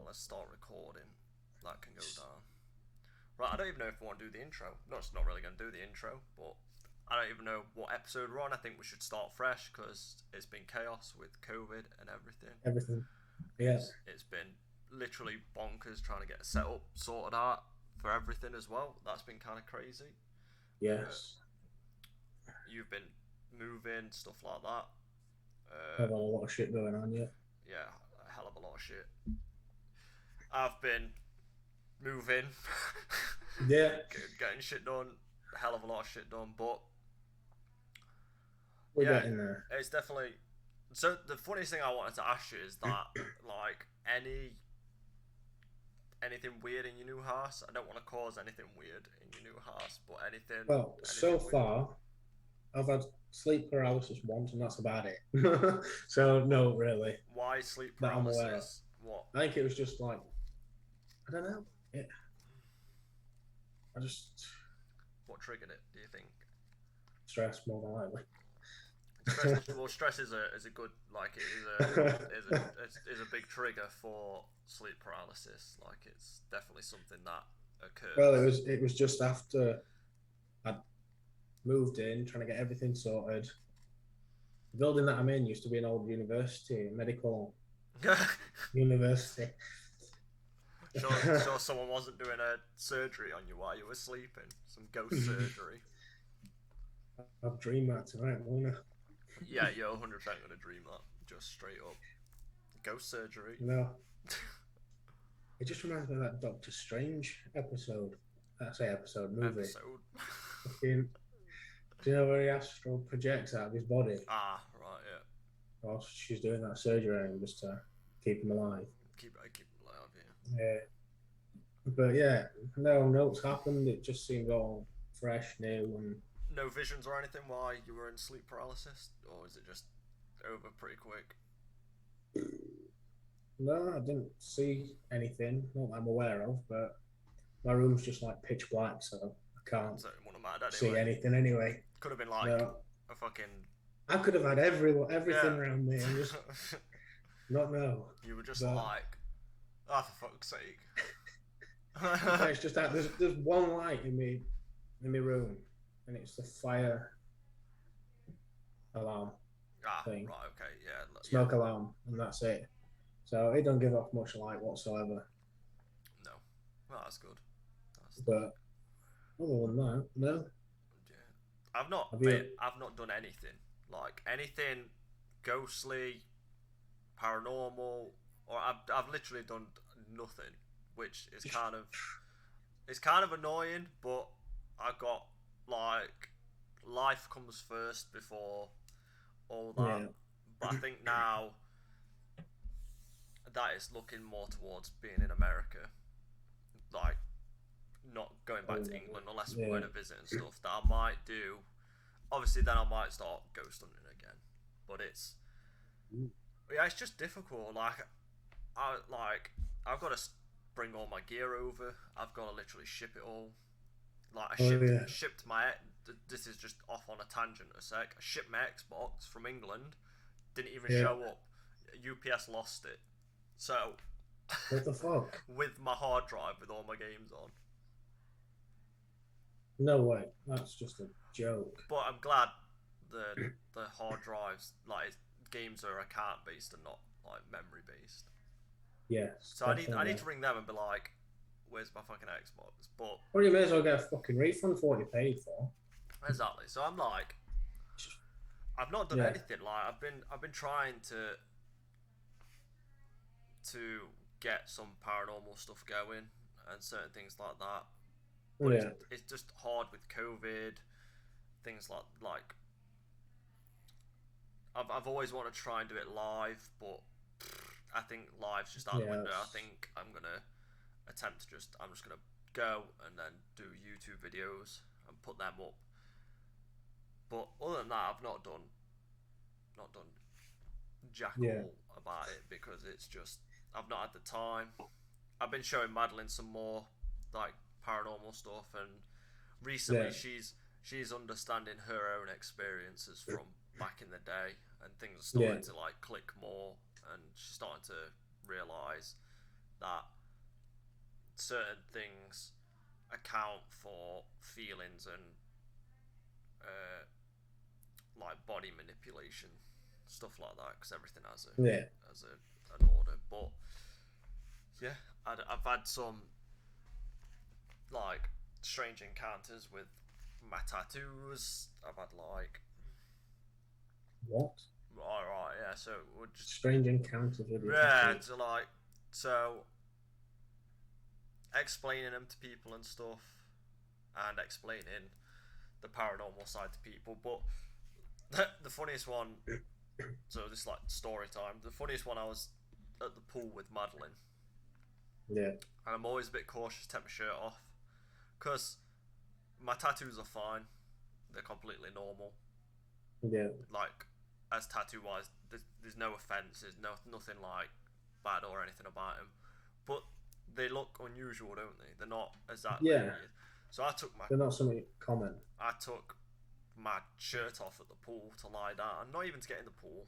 let's start recording. That can go down. Right, I don't even know if I want to do the intro. No, it's not really going to do the intro, but I don't even know what episode we're on. I think we should start fresh because it's been chaos with COVID and everything. Everything. Yeah. It's been literally bonkers trying to get a setup sorted out for everything as well. That's been kind of crazy. Yes. You've been moving, stuff like that. I've got a lot of shit going on. Yeah. Yeah, a hell of a lot of shit. I've been moving, Yeah. getting shit done, a hell of a lot of shit done, but We're yeah, getting there. it's definitely. So the funniest thing I wanted to ask you is that like anything weird in your new house? I don't want to cause anything weird in your new house, but Well, anything so weird? far, I've had sleep paralysis once, and that's about it. So no, really, Why sleep that I'm aware of. paralysis? What I think it was just like I don't know. I just what triggered it? Do you think? stressed more than likely. Stress. Well, stress is a good like it is a big trigger for sleep paralysis. Like it's definitely something that Well, occurs. it was just after I moved in, trying to get everything sorted. The building that I'm in used to be an old university, medical university. Sure, someone wasn't doing a surgery on you while you were sleeping. Some ghost surgery. I'll dream that tonight, won't I? Yeah, you're 100% gonna dream that. Just straight up. Ghost surgery. No, it just reminds me of that Doctor Strange episode. I say episode movie. Episode. Fucking, do you know where he astral projects out of his body Ah, right, yeah. whilst she's doing that surgery and just to keep him alive? Keep it alive, yeah. Yeah, but yeah, no notes happened. It just seemed all fresh, new, and No visions or anything while you were in sleep paralysis? Or is it just over pretty quick? no, I didn't see anything. Not that I'm aware of, but my room's just like pitch black, so I can't So it wouldn't have mattered see anyway. anything anyway. Could have been like No, a fucking. I could have had Yeah. everything around me and just not know. You were just But like, oh, for fuck's sake. it's just that there's one light in my room, and it's the fire alarm Ah, thing, right, okay, yeah. smoke alarm, and that's it. So it don't give off much light whatsoever. No. Well, that's good. That's, But other than that, no. yeah. I've not, Have mate, you? I've not done anything. Like, anything ghostly, paranormal, or I've literally done nothing, which is it's kind of annoying, but I got, like, life comes first before all that. Yeah, But I think now that is looking more towards being in America, like not going back to England unless we're yeah, going to visit and stuff. That I might do. Obviously, then I might start ghost hunting again. But yeah, it's just difficult. I've got to bring all my gear over. I've got to literally ship it all. Like I oh yeah, shipped my. This is just off on a tangent a sec. I shipped my Xbox from England. Didn't even yeah. show up. UPS lost it. So What the fuck? with my hard drive with all my games on. No way. That's just a joke. But I'm glad the hard drives like games are account based and not like memory based. Yes, So I need definitely. to ring them and be like, "Where's my fucking Xbox?" But Or you may as well get a fucking refund for what you paid for. exactly. So I'm like, I've not done Yeah, anything. Like I've been trying to get some paranormal stuff going and certain things like that. But yeah, it's just hard with COVID. Things like I've always wanted to try and do it live, but I think live's just out the yeah. window. I think I'm just gonna go and then do YouTube videos and put them up. But other than that, I've not done jack Yeah, all about it because it's just I've not had the time. I've been showing Madeline some more like paranormal stuff, and recently yeah, she's understanding her own experiences from back in the day, and things are yeah, starting to like click more, and she's starting to realize that certain things account for feelings and like body manipulation, stuff like that, because everything has an order. But yeah, I've had some like strange encounters with my tattoos. I've had like What? Alright, yeah, so we're just Strange encounters with your yeah, tattoos. so explaining them to people and stuff, and explaining the paranormal side to people. But the funniest one, so this is like story time. The funniest one, I was at the pool with Madeline, Yeah. and I'm always a bit cautious to take my shirt off, because my tattoos are fine. They're completely normal. Yeah. Like, as tattoo wise, there's no offence. There's nothing like bad or anything about them, but they look unusual, don't they? They're not exactly. Yeah. So They're not something common. I took my shirt off at the pool to lie down, not even to get in the pool.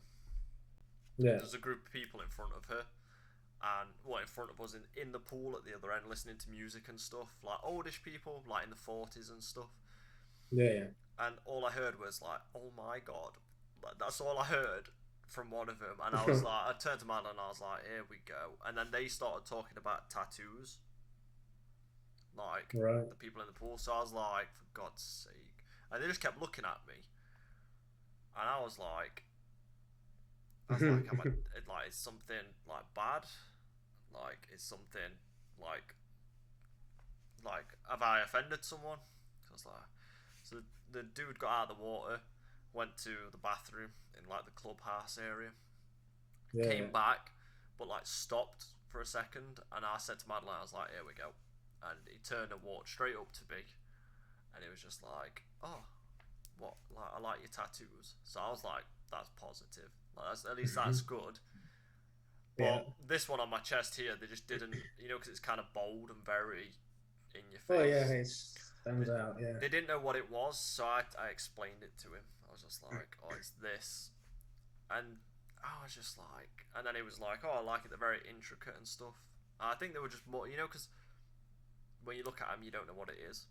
Yeah. There's a group of people in front of her, and in front of us in the pool at the other end, listening to music and stuff, like oldish people, like in the 40s and stuff. Yeah. And all I heard was like, "Oh my god!" Like, that's all I heard from one of them, and I was like, I turned to Madeline and I was like, "Here we go." And then they started talking about tattoos, like Right. the people in the pool. So I was like, "For God's sake!" And they just kept looking at me, and I was like, is something like bad? Like, is something like have I offended someone? I was like, so the dude got out of the water, went to the bathroom in like the clubhouse area, came back, but like stopped for a second, and I said to Madeline, I was like, "Here we go," and he turned and walked straight up to me, and he was just like, "Oh, what? Like, I like your tattoos." So I was like, "That's positive. Like, at least that's good." But this one on my chest here, they just didn't, because it's kind of bold and very in your face. Oh yeah, it stands out. Yeah. They didn't know what it was, so I explained it to him. I was just like, "Oh, it's this," and I was just like, and then he was like, "Oh, I like it. They're very intricate and stuff." I think they were just more, because when you look at them, you don't know what it is.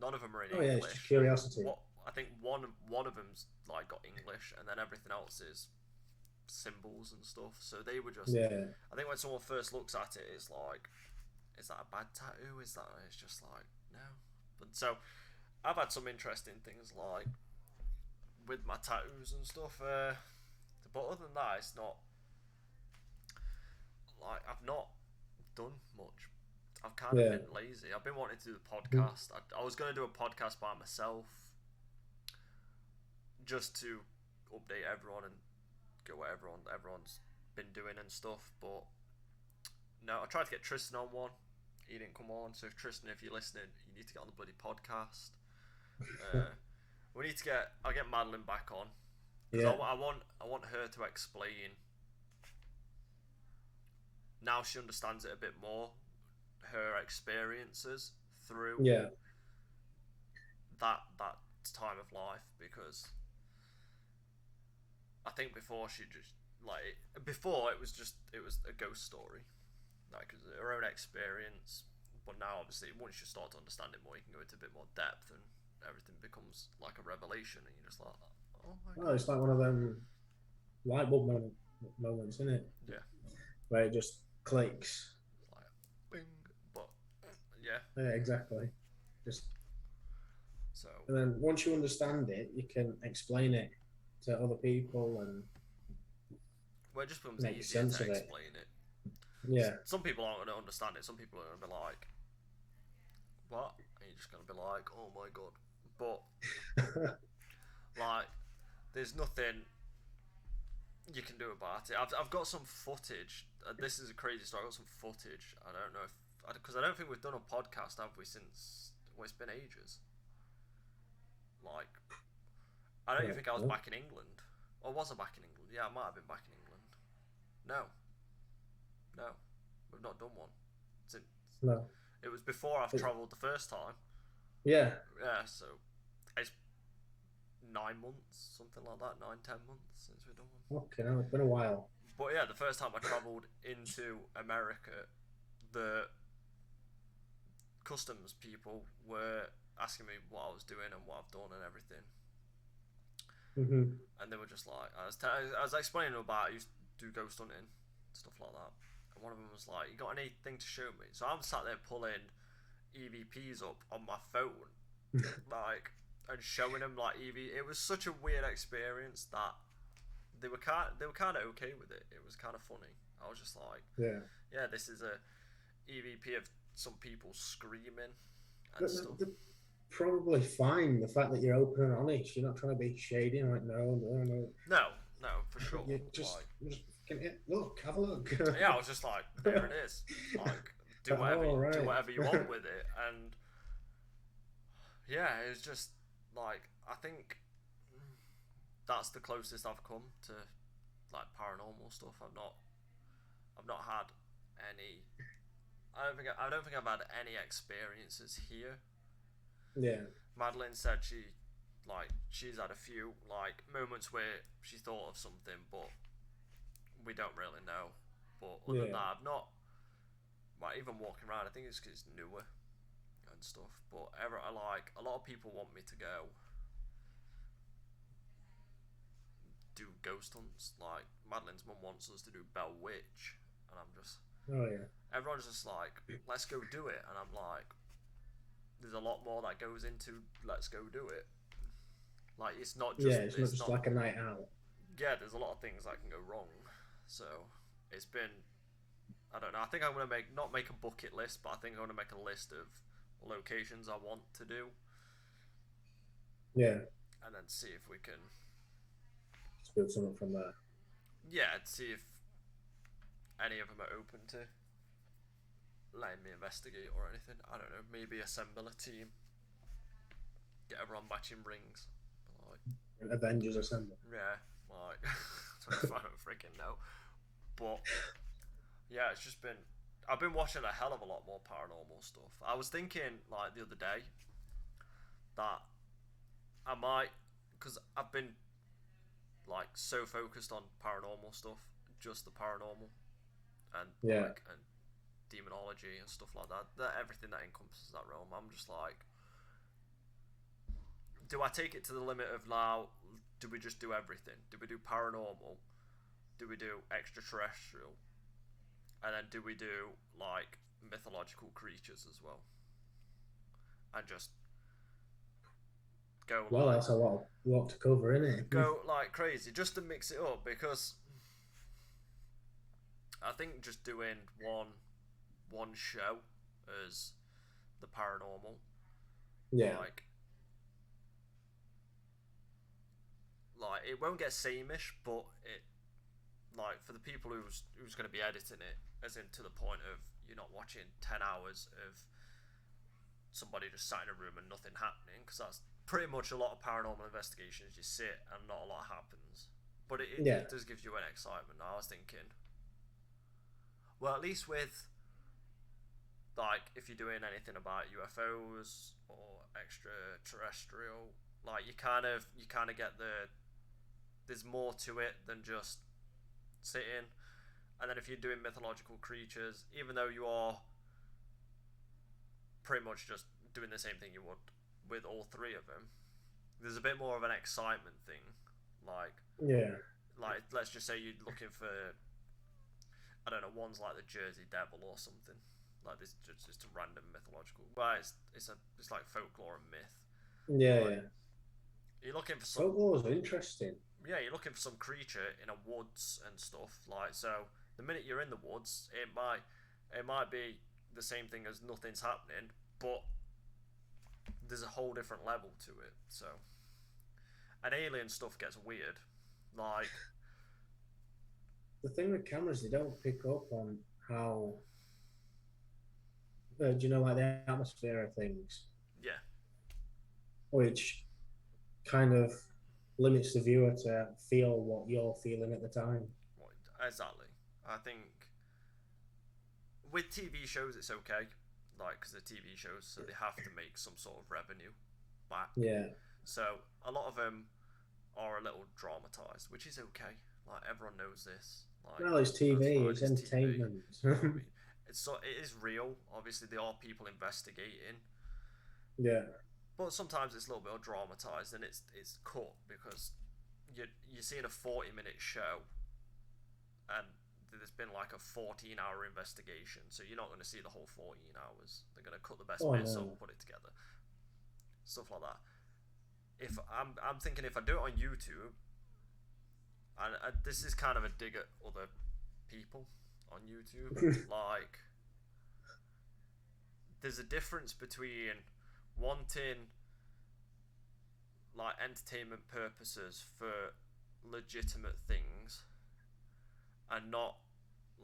None of them are in English. Yeah, it's just curiosity. I think one of them's like got English, and then everything else is symbols and stuff. So they were just. Yeah. I think when someone first looks at it, it's like, is that a bad tattoo? Is that? It's just like, no. But so, I've had some interesting things like with my tattoos and stuff. But other than that, it's not like I've not done much. I've kind of been lazy. I've been wanting to do the podcast. I was going to do a podcast by myself, just to update everyone and go what everyone's been doing and stuff. But no, I tried to get Tristan on one. He didn't come on. So Tristan, if you're listening, you need to get on the bloody podcast. We need to get. I'll get Madeline back on. Yeah. I want her to explain. Now she understands it a bit more. Her experiences through that time of life, because I think before it was a ghost story, like her own experience. But now, obviously, once you start to understand it more, you can go into a bit more depth, and everything becomes like a revelation, and you're just like, oh my god. Oh, it's like one of them light bulb moments, isn't it? Yeah. Where it just clicks. Like, bing. But yeah. Yeah, exactly. Just. So. And then once you understand it, you can explain it to other people, and well, it just becomes easier to explain it. Yeah. Some people aren't going to understand it. Some people are going to be like, what? And you're just going to be like, oh my god. But like, there's nothing you can do about it. I've got some footage. This is a crazy story. I've got some footage. I don't know because I don't think we've done a podcast, have we, since it's been ages. Like, I don't even think I was back in England. Or was I back in England? Yeah, I might have been back in England. No, we've not done one. No. It was before I've travelled the first time. Yeah. Yeah, so it's 9 months, something like that, 9-10 months since we've done one. Okay, now it's been a while. But yeah, the first time I travelled into America the customs people were asking me what I was doing and what I've done and everything. And they were just like, I was explaining about I used to do ghost hunting, stuff like that. And one of them was like, "You got anything to show me?" So I'm sat there pulling EVPs up on my phone, like, and showing them like EV. It was such a weird experience that they were kind of okay with it. It was kind of funny. I was just like, yeah, this is a EVP of some people screaming and stuff. They're probably fine. The fact that you're open and honest, you're not trying to be shady. Like, No, for sure. You just look, have a look. Yeah, I was just like, there it is. Like, do whatever you want with it. And yeah, it was just like, I think that's the closest I've come to like paranormal stuff. I've not had any. I don't think I've had any experiences here. Yeah. Madeline said she's had a few like moments where she thought of something, but we don't really know. But other than that, I've not. Like, even walking around, I think it's because it's newer and stuff. But a lot of people want me to go do ghost hunts. Like, Madeline's mum wants us to do Bell Witch, and I'm just. Oh yeah. Everyone's just like, let's go do it, and I'm like, there's a lot more that goes into let's go do it. Like, it's not just it's not just like a night out. Yeah, there's a lot of things that can go wrong. So it's been, I don't know. I think I'm gonna not make a bucket list, but I think I'm gonna make a list of locations I want to do. Yeah. And then see if we can build something from there. Yeah, and see if any of them are open to letting me investigate or anything. I don't know. Maybe assemble a team. Get everyone matching rings. Like, Avengers assemble. Yeah, like I don't freaking know. But yeah, it's just been. I've been watching a hell of a lot more paranormal stuff. I was thinking like the other day that I might, because I've been like so focused on paranormal stuff, just the paranormal, and like and demonology and stuff like that everything that encompasses that realm. I'm just like, do I take it to the limit of now? Do we just do everything? Do we do paranormal? Do we do extraterrestrial? And then do we do like mythological creatures as well? And just go. Well, that's a lot to cover, isn't it? Go like crazy just to mix it up, because I think just doing one show as the paranormal, like it won't get sameish, but it, like, for the people who's going to be editing it, as in to the point of you're not watching 10 hours of somebody just sat in a room and nothing happening, because that's pretty much a lot of paranormal investigations. You sit and not a lot happens, but it does give you an excitement. I was thinking, well, at least with like, if you're doing anything about UFOs or extraterrestrial, like you kind of get there's more to it than just sitting. And then if you're doing mythological creatures, even though you are pretty much just doing the same thing you would with all three of them, there's a bit more of an excitement thing. Like, like, let's just say you're looking for, I don't know, one's like the Jersey Devil or something. Like, this just a random mythological. Well, it's like folklore and myth. Yeah. You're looking for some. Folklore's interesting. Yeah, you're looking for some creature in a woods and stuff. Like, so the minute you're in the woods, it might be the same thing as nothing's happening, but there's a whole different level to it. So, and alien stuff gets weird. Like, the thing with cameras, they don't pick up on how. Do you know, like the atmosphere of things? Yeah. Which kind of limits the viewer to feel what you're feeling at the time. Exactly. I think with TV shows it's okay, like, because they're TV shows, so they have to make some sort of revenue back. Yeah. So a lot of them are a little dramatized, which is okay. Like, everyone knows this. Like, well, it's TV, it's entertainment. TV. it is real. Obviously, there are people investigating, Yeah. but sometimes it's a little bit dramatized and it's cut because you're seeing a 40-minute show and there's been like a 14-hour investigation, so you're not going to see the whole 14 hours. They're going to cut the best bits up, put it together, stuff like that. If I'm thinking if I do it on YouTube, and this is kind of a dig at other people on YouTube, like there's a difference between wanting like entertainment purposes for legitimate things and not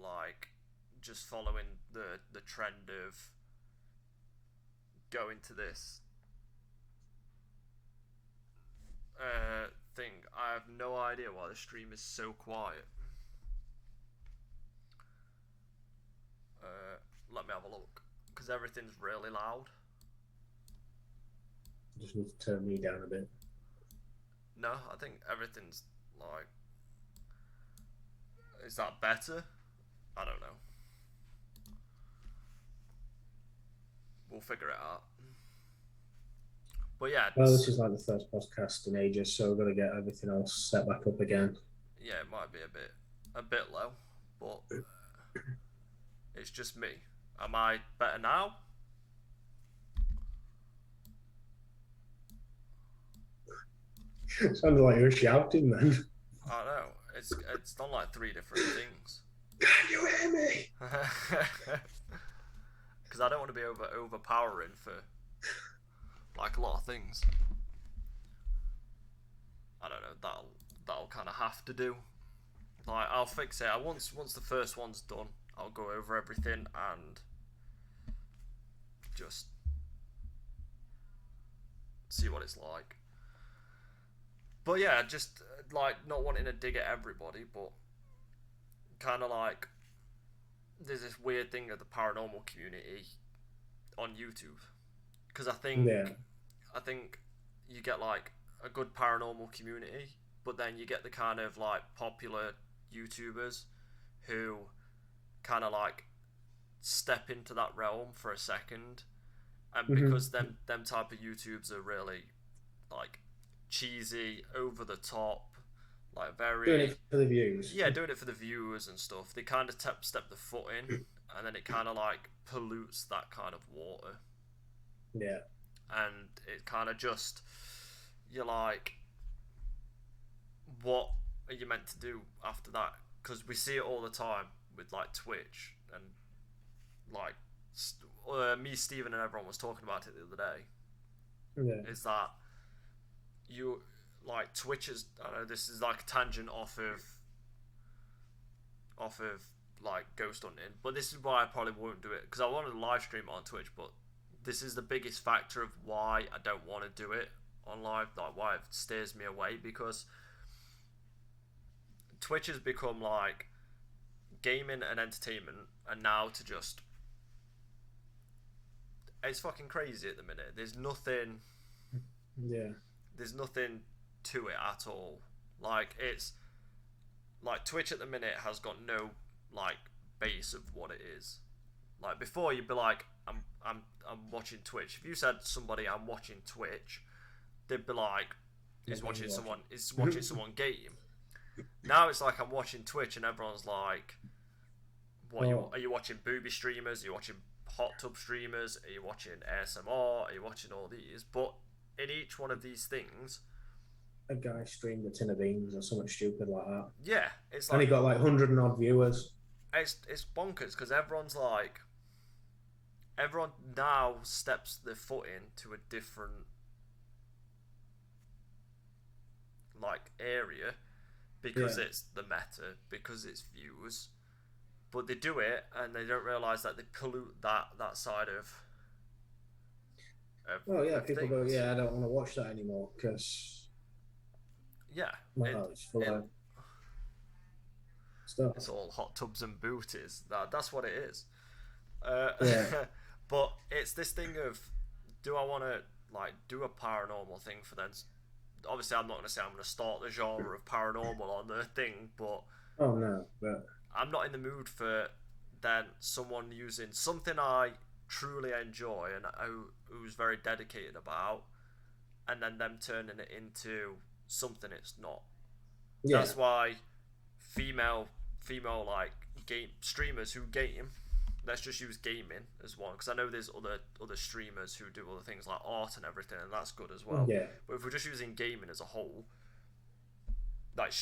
like just following the trend of going to this thing. I have no idea why the stream is so quiet. Let me have a look because everything's really loud. Just need to turn me down a bit. No, I think everything's like. Is that better? I don't know. We'll figure it out. But yeah. Well, this is like the first podcast in ages, so we're gonna get everything else set back up again. Yeah, it might be a bit low, but it's just me. Am I better now? Sounded like you were shouting then. I know. It's done like 3 different things. Can you hear me? Because I don't want to be overpowering for like a lot of things. I don't know. That'll kind of have to do. Like I'll fix it. Once the first one's done, I'll go over everything and just see what it's like. But yeah, just like not wanting to dig at everybody, but kind of like there's this weird thing of the paranormal community on YouTube because I think you get like a good paranormal community, but then you get the kind of like popular YouTubers who kind of like step into that realm for a second, and because them type of YouTubes are really like cheesy, over the top, like very doing it for the views. Yeah, doing it for the viewers and stuff. They kind of step the foot in, and then it kind of like pollutes that kind of water. Yeah. And it kind of just you're like, what are you meant to do after that? Because we see it all the time with like Twitch and like me, Steven, and everyone was talking about it the other day. Yeah. Is that you like Twitch is? I know this is like a tangent off of like ghost hunting, but this is why I probably won't do it because I wanted to live stream it on Twitch, but this is the biggest factor of why I don't want to do it on live, like why it steers me away, because Twitch has become like gaming and entertainment, and now to just it's fucking crazy at the minute. There's nothing to it at all. Like it's like Twitch at the minute has got no like base of what it is. Like before you'd be like I'm watching Twitch. If you said somebody I'm watching Twitch, they'd be like is watching someone game. Now it's like I'm watching Twitch and everyone's like, what are you watching booby streamers? Are you watching hot tub streamers? Are you watching ASMR? Are you watching all these? But in each one of these things, a guy streamed a tin of beans or something stupid like that. Yeah, it's like, and he got like 100 and odd viewers. It's bonkers because everyone now steps their foot into a different like area because it's the meta, because it's views, but they do it and they don't realise that they pollute that side of well, yeah, people go, I don't want to watch that anymore because it's full of stuff. It's all hot tubs and booties. That's what it is. But it's this thing of, do I want to like do a paranormal thing for them? Obviously, I'm not going to say I'm going to start the genre of paranormal on the thing, but but I'm not in the mood for than someone using something I truly enjoy and who's very dedicated about, and then them turning it into something it's not. Yeah. That's why female like game streamers who game. Let's just use gaming as one, because I know there's other streamers who do other things like art and everything, and that's good as well. Yeah. But if we're just using gaming as a whole, like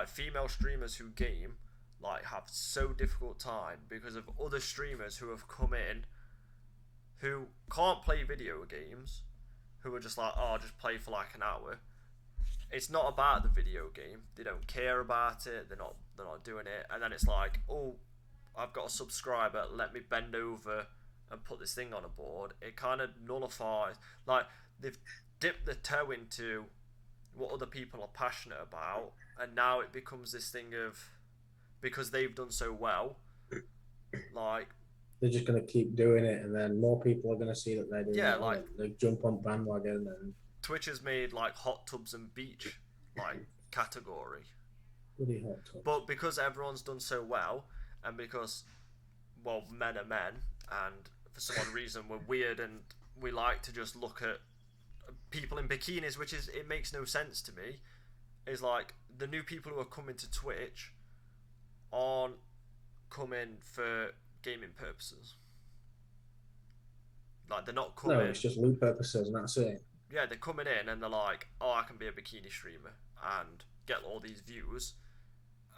female streamers who game, like have so difficult time because of other streamers who have come in, who can't play video games, who are just like, oh, I'll just play for like an hour. It's not about the video game. They don't care about it. They're not doing it. And then it's like, oh, I've got a subscriber. Let me bend over and put this thing on a board. It kind of nullifies. Like they've dipped their toe into what other people are passionate about, and now it becomes this thing of, because they've done so well, like they're just going to keep doing it, and then more people are going to see that they're doing it. Like they jump on bandwagon. And Twitch has made like hot tubs and beach like category. Really hot tubs. But because everyone's done so well, and because, well, men are men, and for some odd reason we're weird and we like to just look at people in bikinis, which is, it makes no sense to me, is like the new people who are coming to Twitch aren't coming for gaming purposes. Like they're not coming. No, it's just loot purposes, and that's it. Yeah, they're coming in and they're like, oh, I can be a bikini streamer and get all these views.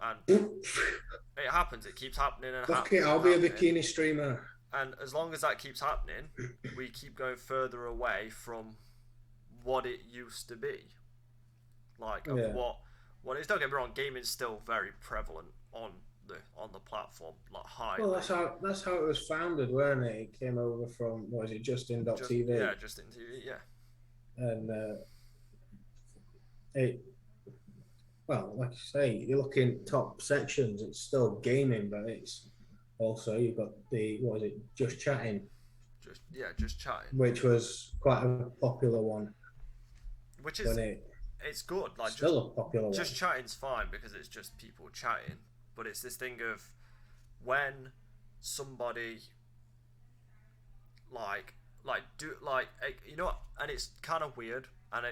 And it happens. It keeps happening and happening. I'll be a bikini streamer. And as long as that keeps happening, we keep going further away from what it used to be. Like, of what is. Don't get me wrong, gaming's still very prevalent on the platform, like high. Well, that's how it was founded, weren't it? It came over from, what was it, Justin.tv? Yeah, Justin TV, yeah. And well, like you say, you look in top sections, it's still gaming, but it's also, you've got Just Chatting. Just Chatting. Which was quite a popular one. Which is, it's good. Like, still a popular one. Just Chatting's fine because it's just people chatting. But it's this thing of when somebody you know, and it's kind of weird, and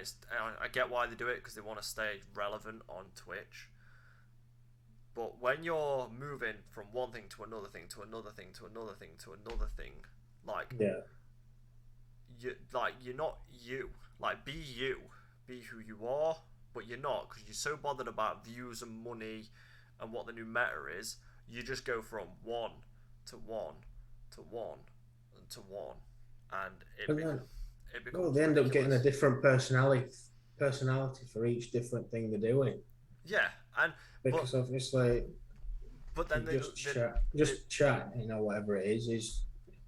I get why they do it, because they want to stay relevant on Twitch. But when you're moving from one thing to another thing to another thing to another thing to another thing, like, you're not you. Like, be you, be who you are, but you're not, because you're so bothered about views and money and what the new meta is. You just go from one to one to one and to one, and it becomes. Well, they end up getting a different personality for each different thing they're doing. Yeah, because obviously, but then just chat, you know, whatever it is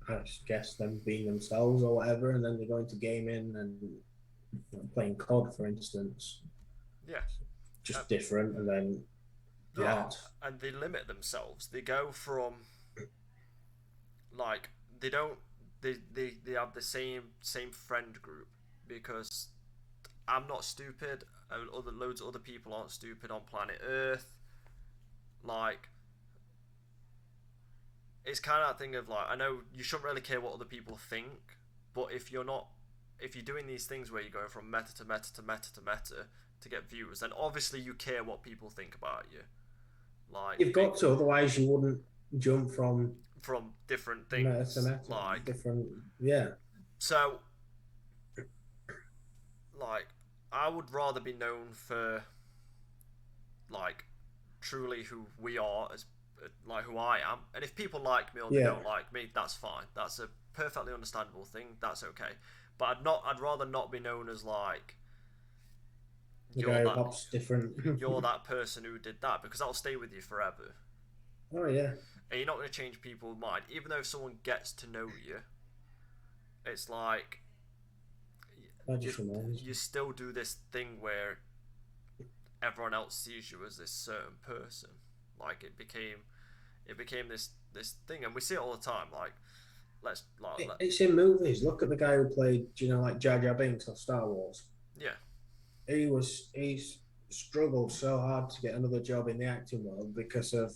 I guess them being themselves or whatever, and then they go into gaming and playing COD, for instance. Yeah, just different, and then and they limit themselves. They go from like they have the same friend group, because I'm not stupid, and loads of other people aren't stupid on planet Earth. Like, it's kind of that thing of like, I know you shouldn't really care what other people think, but if you're doing these things where you're going from meta to meta to meta to meta to get views, then obviously you care what people think about you. Like, you've got to, otherwise you wouldn't jump from different things meta to meta, like different. So, like, I would rather be known for like truly who we are, as like who I am, and if people like me or they don't like me, that's fine. That's a perfectly understandable thing. That's okay. But I'd rather not be known as like you're that person who did that, because that'll stay with you forever. Oh yeah. And you're not going to change people's mind, even though if someone gets to know you. It's like you still do this thing where everyone else sees you as this certain person. Like, it became this thing, and we see it all the time. Like, it's in movies. Look at the guy who played, like Jar Jar Binks on Star Wars. Yeah, he's struggled so hard to get another job in the acting world because of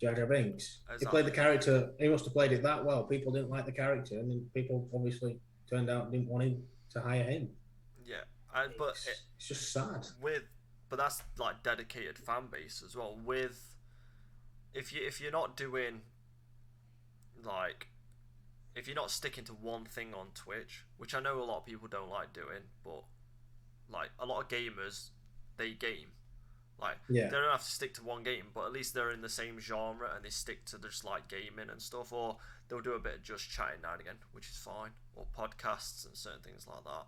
Jar Jar Binks. Exactly. He played the character. He must have played it that well. People didn't like the character, and then people obviously turned out didn't want him to hire him. Yeah, It's just sad. with but that's like dedicated fan base as well. With if you're not doing like if you're not sticking to one thing on Twitch, which I know a lot of people don't like doing, but like a lot of gamers, they game. Like Yeah, they don't have to stick to one game, but at least they're in the same genre and they stick to just like gaming and stuff. Or they'll do a bit of just chatting now and again, which is fine, or podcasts and certain things like that.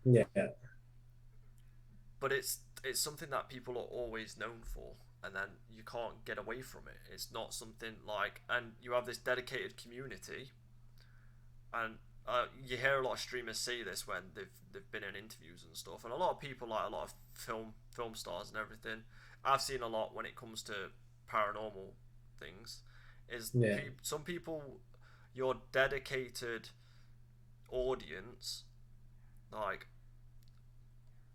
yeah, But it's something that people are always known for, and then you can't get away from it. It's not something like, and you have this dedicated community, and you hear a lot of streamers say this when they've been in interviews and stuff, and a lot of people, like a lot of film stars and everything, I've seen a lot when it comes to paranormal things, is yeah, some people, your dedicated audience, like,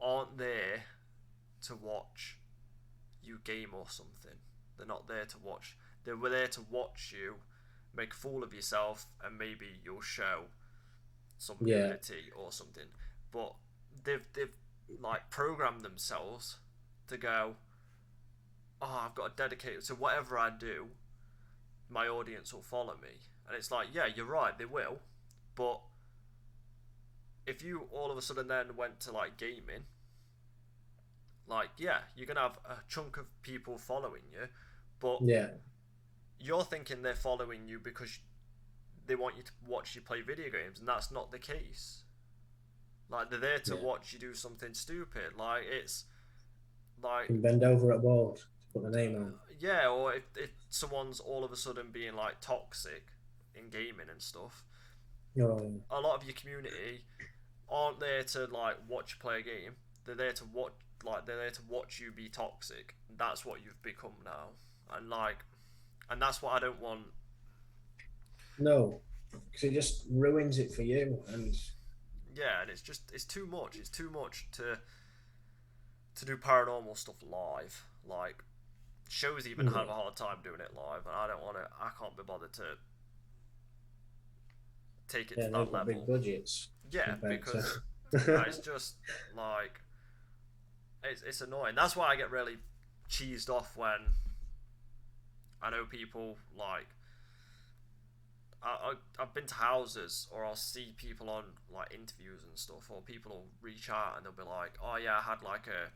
aren't there to watch you game or something. They're not there to watch. They were there to watch you make a fool of yourself, and maybe you'll show some yeah, nudity or something. But they've like programmed themselves to go, oh, I've got a dedicated, so whatever I do, my audience will follow me. And it's like, yeah, you're right, they will. But if you all of a sudden then went to like gaming, like, yeah, you're gonna have a chunk of people following you, but yeah, you're thinking they're following you because they want you to watch you play video games, and that's not the case. Like, they're there to yeah. watch you do something stupid. Like, it's like, Can bend over a board to put the name on. yeah, or if someone's all of a sudden being like toxic in gaming and stuff, Oh, a lot of your community aren't there to like watch you play a game. They're there to watch, like, they're there to watch you be toxic. That's what you've become now, and like, and that's what I don't want. no, because it just ruins it for you. And Yeah, and it's too much. It's too much to do paranormal stuff live. Like, shows even have a hard time doing it live, and I don't want to. I can't be bothered to take it yeah, to they've that got level. big budgets. Yeah, compared to- because it's just like it's annoying. That's why I get really cheesed off when I know people like I've been to houses, or I'll see people on like interviews and stuff, or people will reach out and they'll be like, "Oh yeah, I had like a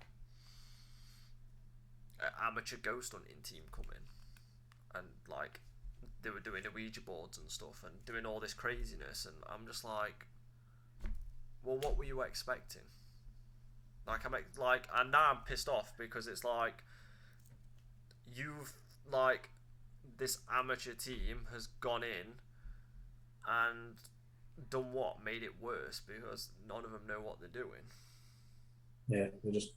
amateur ghost hunting team come in, and like they were doing the Ouija boards and stuff and doing all this craziness," and I'm just like, "Well, what were you expecting?" Like, and now I'm pissed off because it's like you've like this amateur team has gone in and done what? Made it worse because none of them know what they're doing. Yeah, they're just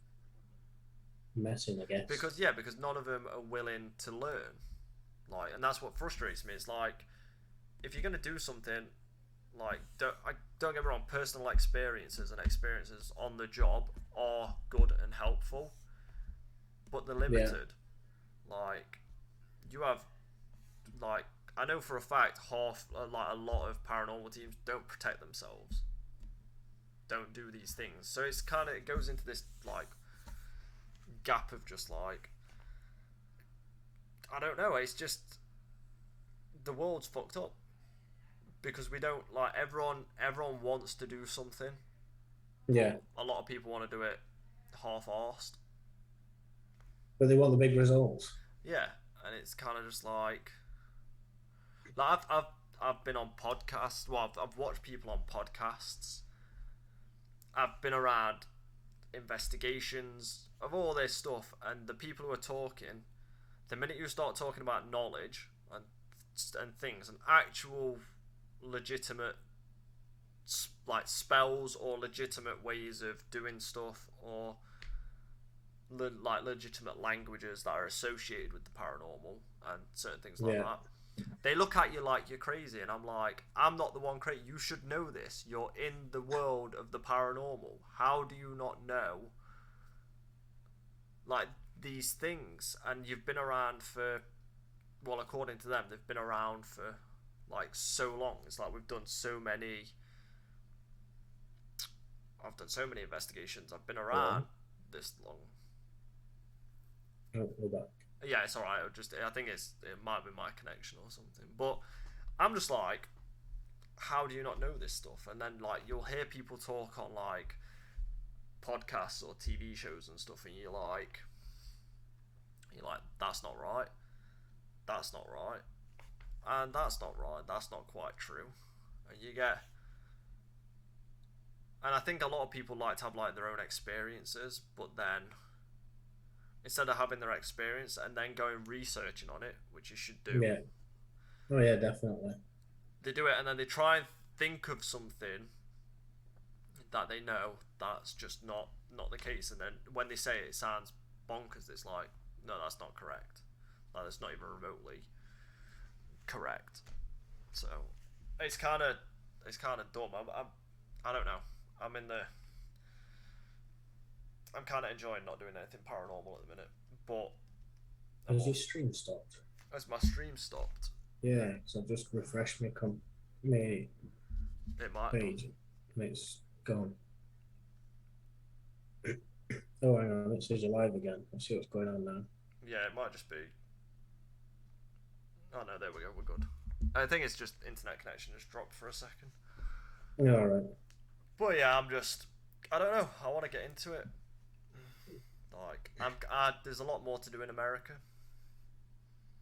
messing, I guess. Because none of them are willing to learn. Like, and that's what frustrates me. It's like, if you're gonna do something, like, don't get me wrong, personal experiences and experiences on the job are good and helpful, but they're limited. Like, you have, like, I know for a fact like a lot of paranormal teams don't protect themselves, don't do these things. So it's kind of, it goes into this like gap of just like, I don't know. It's just the world's fucked up because we don't like everyone wants to do something. Yeah, A lot of people want to do it half-arsed. but they want the big results. Yeah, and it's kind of just like I've been on podcasts. Well, I've watched people on podcasts. I've been around investigations of all this stuff, and the people who are talking, the minute you start talking about knowledge and things and actual legitimate like spells or legitimate ways of doing stuff, or like legitimate languages that are associated with the paranormal and certain things like that, they look at you like you're crazy, and I'm like, I'm not the one crazy. You should know this. You're in the world of the paranormal. How do you not know like these things? And you've been around for well, according to them, they've been around for like so long. It's like we've done so many. I've done so many investigations. I've been around this long. Oh, we're back. Yeah, it's alright. I think it might be my connection or something. But I'm just like, how do you not know this stuff? And then like you'll hear people talk on like podcasts or TV shows and stuff, and you're like, that's not right. That's not right. And that's not right. That's not quite true. And you get. And I think a lot of people like to have like their own experiences, but then instead of having their experience and then going researching on it, which you should do. Yeah. Oh yeah, definitely. They do it and then they try and think of something that they know that's just not the case, and then when they say it, it sounds bonkers. It's like, no, that's not correct. Like, it's not even remotely correct. So it's kind of dumb. I don't know. I'm kind of enjoying not doing anything paranormal at the minute, but has your stream stopped? Has my stream stopped? Yeah, so I've just refreshed my it might page, and it's gone. Oh, hang on, it says you're live again. Let's see what's going on now. Yeah, it might just be. Oh no, there we go. We're good. I think it's just internet connection just dropped for a second. Yeah, all right. But yeah, I don't know. I want to get into it. Like, there's a lot more to do in America.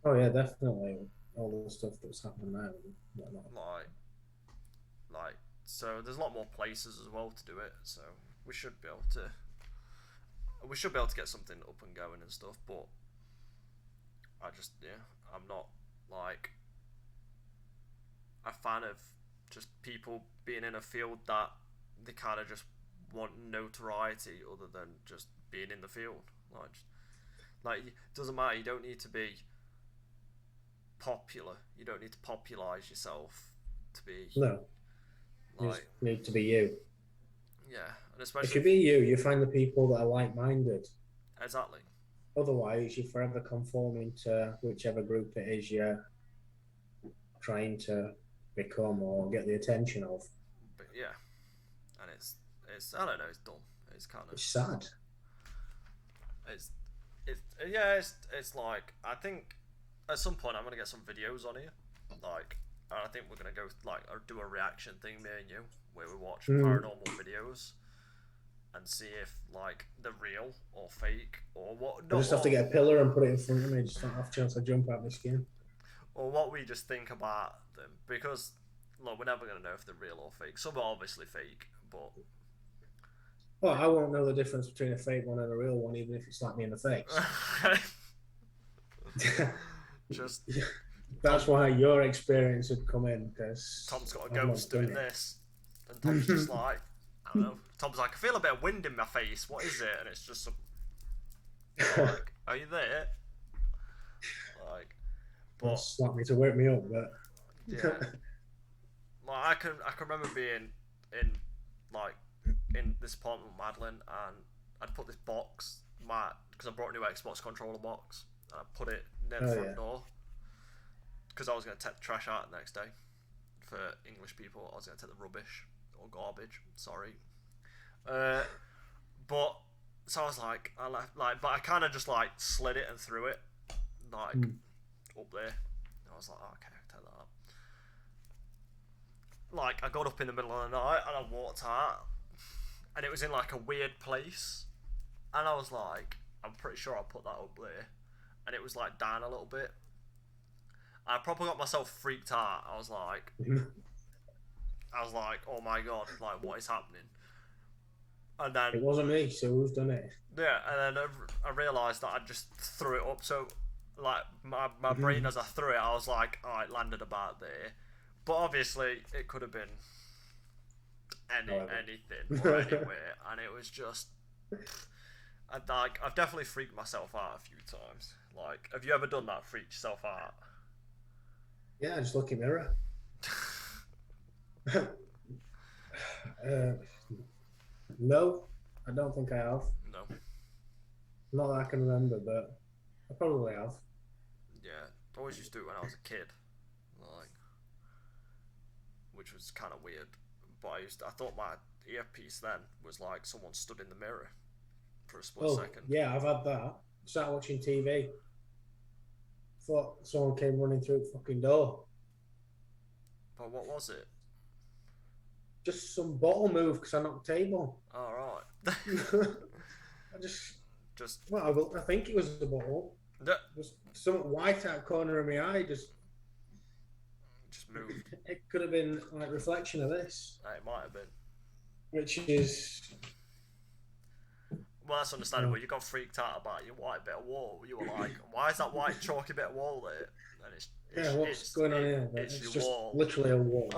Oh yeah, definitely. All the stuff that's happening now and whatnot. Like, so there's a lot more places as well to do it. So we should be able to get something up and going and stuff. But I'm not like a fan of just people being in a field that they kind of just want notoriety other than just being in the field. Like it doesn't matter. You don't need to be popular. You don't need to popularize yourself to be. No. You just need to be you. Yeah, and especially if you be you, you find the people that are like-minded. Exactly. Otherwise, you're forever conforming to whichever group it is you're trying to become or get the attention of. But yeah, and it's I don't know. It's dumb. It's kind of. It's sad. It's like, I think at some point I'm gonna get some videos on here, like, and I think we're gonna go like or do a reaction thing, me and you, where we watch paranormal videos and see if like they're real or fake or what. I just have to get a pillar and put it in front of me, just not have a chance to jump out my skin. Or what we just think about them, because look, we're never gonna know if they're real or fake. Some are obviously fake, but. Well, I won't know the difference between a fake one and a real one, even if it slapped me in the face. Just that's why your experience would come in, because Tom's got a ghost doing this, and Tom's just like, I don't know. Tom's like, I feel a bit of wind in my face. What is it? And it's just like, are you there? Like, but slap me to wake me up, but yeah. Like I can remember being in this apartment with Madeline, and I'd put this box, because I brought a new Xbox controller box, and I put it near the front door, because I was going to take the trash out the next day. For English people, I was going to take the rubbish or garbage. Sorry, but so I was like, but I kind of just like slid it and threw it like up there. And I was like, oh, okay, I'll take that up. Like I got up in the middle of the night and I walked out. And it was in like a weird place, and I was like, I'm pretty sure I put that up there, and it was like down a little bit. I probably got myself freaked out. I was like, oh my god, like what is happening? And then it wasn't me, so who's done it? Yeah, and then I realised that I just threw it up. So like my brain, as I threw it, I was like, oh, it landed about there, but obviously it could have been anything or anywhere, and it was just I've definitely freaked myself out a few times. Like, have you ever done that? Freaked yourself out? Yeah, just look in the mirror. No, I don't think I have. No, not that I can remember, but I probably have. Yeah, always used to do it when I was a kid, like, which was kind of weird. But I thought my earpiece then was like someone stood in the mirror for a split second. Yeah, I've had that. Sat watching TV. Thought someone came running through the fucking door. But what was it? Just some bottle move because I knocked the table. All right. I just. Well, I think it was the bottle. Just some white out corner of my eye just moved. It could have been like reflection of this. It might have been. Which is. Well, that's understandable. You got freaked out about your white bit of wall. You were like, "Why is that white chalky bit of wall there?" And what's going on here? It's your just wall. Literally a wall.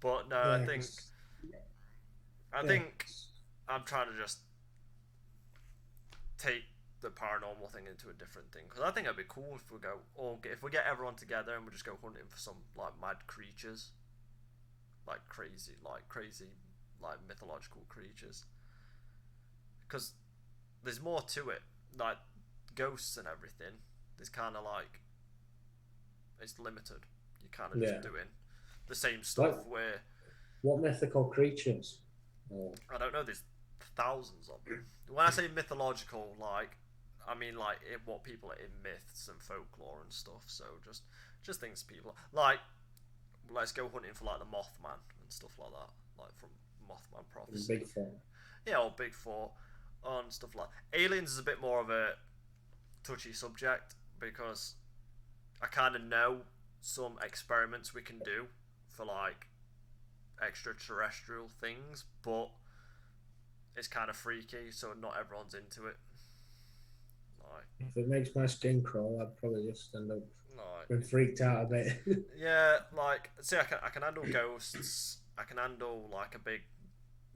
But no, I think I'm trying to just take the paranormal thing into a different thing, because I think it'd be cool if we get everyone together and we just go hunting for some like mad creatures, like crazy like mythological creatures, because there's more to it, like ghosts and everything. There's kind of like, it's limited. You're kind of just doing the same stuff. What mythical creatures? I don't know. There's thousands of them. When I say mythological, like, I mean like what people are in myths and folklore and stuff. So just things people like. Let's go hunting for like the Mothman and stuff like that, like from Mothman Prophecy. Bigfoot. Yeah, or Bigfoot and stuff like that. Aliens is a bit more of a touchy subject, because I kind of know some experiments we can do for like extraterrestrial things, but it's kind of freaky, so not everyone's into it. Like, if it makes my skin crawl, I'd probably just end up being freaked out a bit. Yeah, like, see, I can handle ghosts. I can handle like a big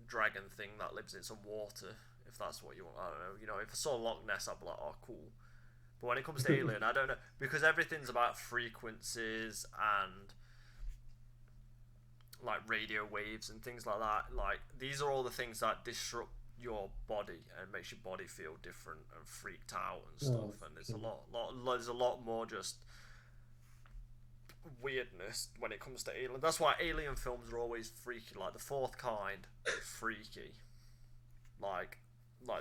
dragon thing that lives in some water, if that's what you want. I don't know. You know, if I saw Loch Ness, I'd be like, oh, cool. But when it comes to Alien, I don't know, because everything's about frequencies and like radio waves and things like that. Like, these are all the things that disrupt your body and makes your body feel different and freaked out and stuff. And there's there's a lot more just weirdness when it comes to Alien. That's why Alien films are always freaky. Like The Fourth Kind, freaky. Like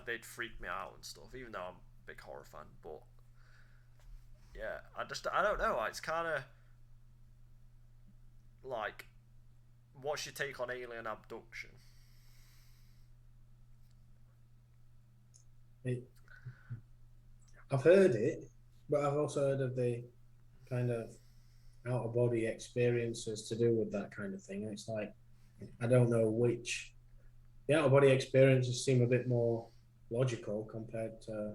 they'd freak me out and stuff, even though I'm a big horror fan. But yeah, I don't know. It's kind of like, what's your take on alien abduction? I've heard it, but I've also heard of the kind of out-of-body experiences to do with that kind of thing. And it's like, I don't know which. The out-of-body experiences seem a bit more logical compared to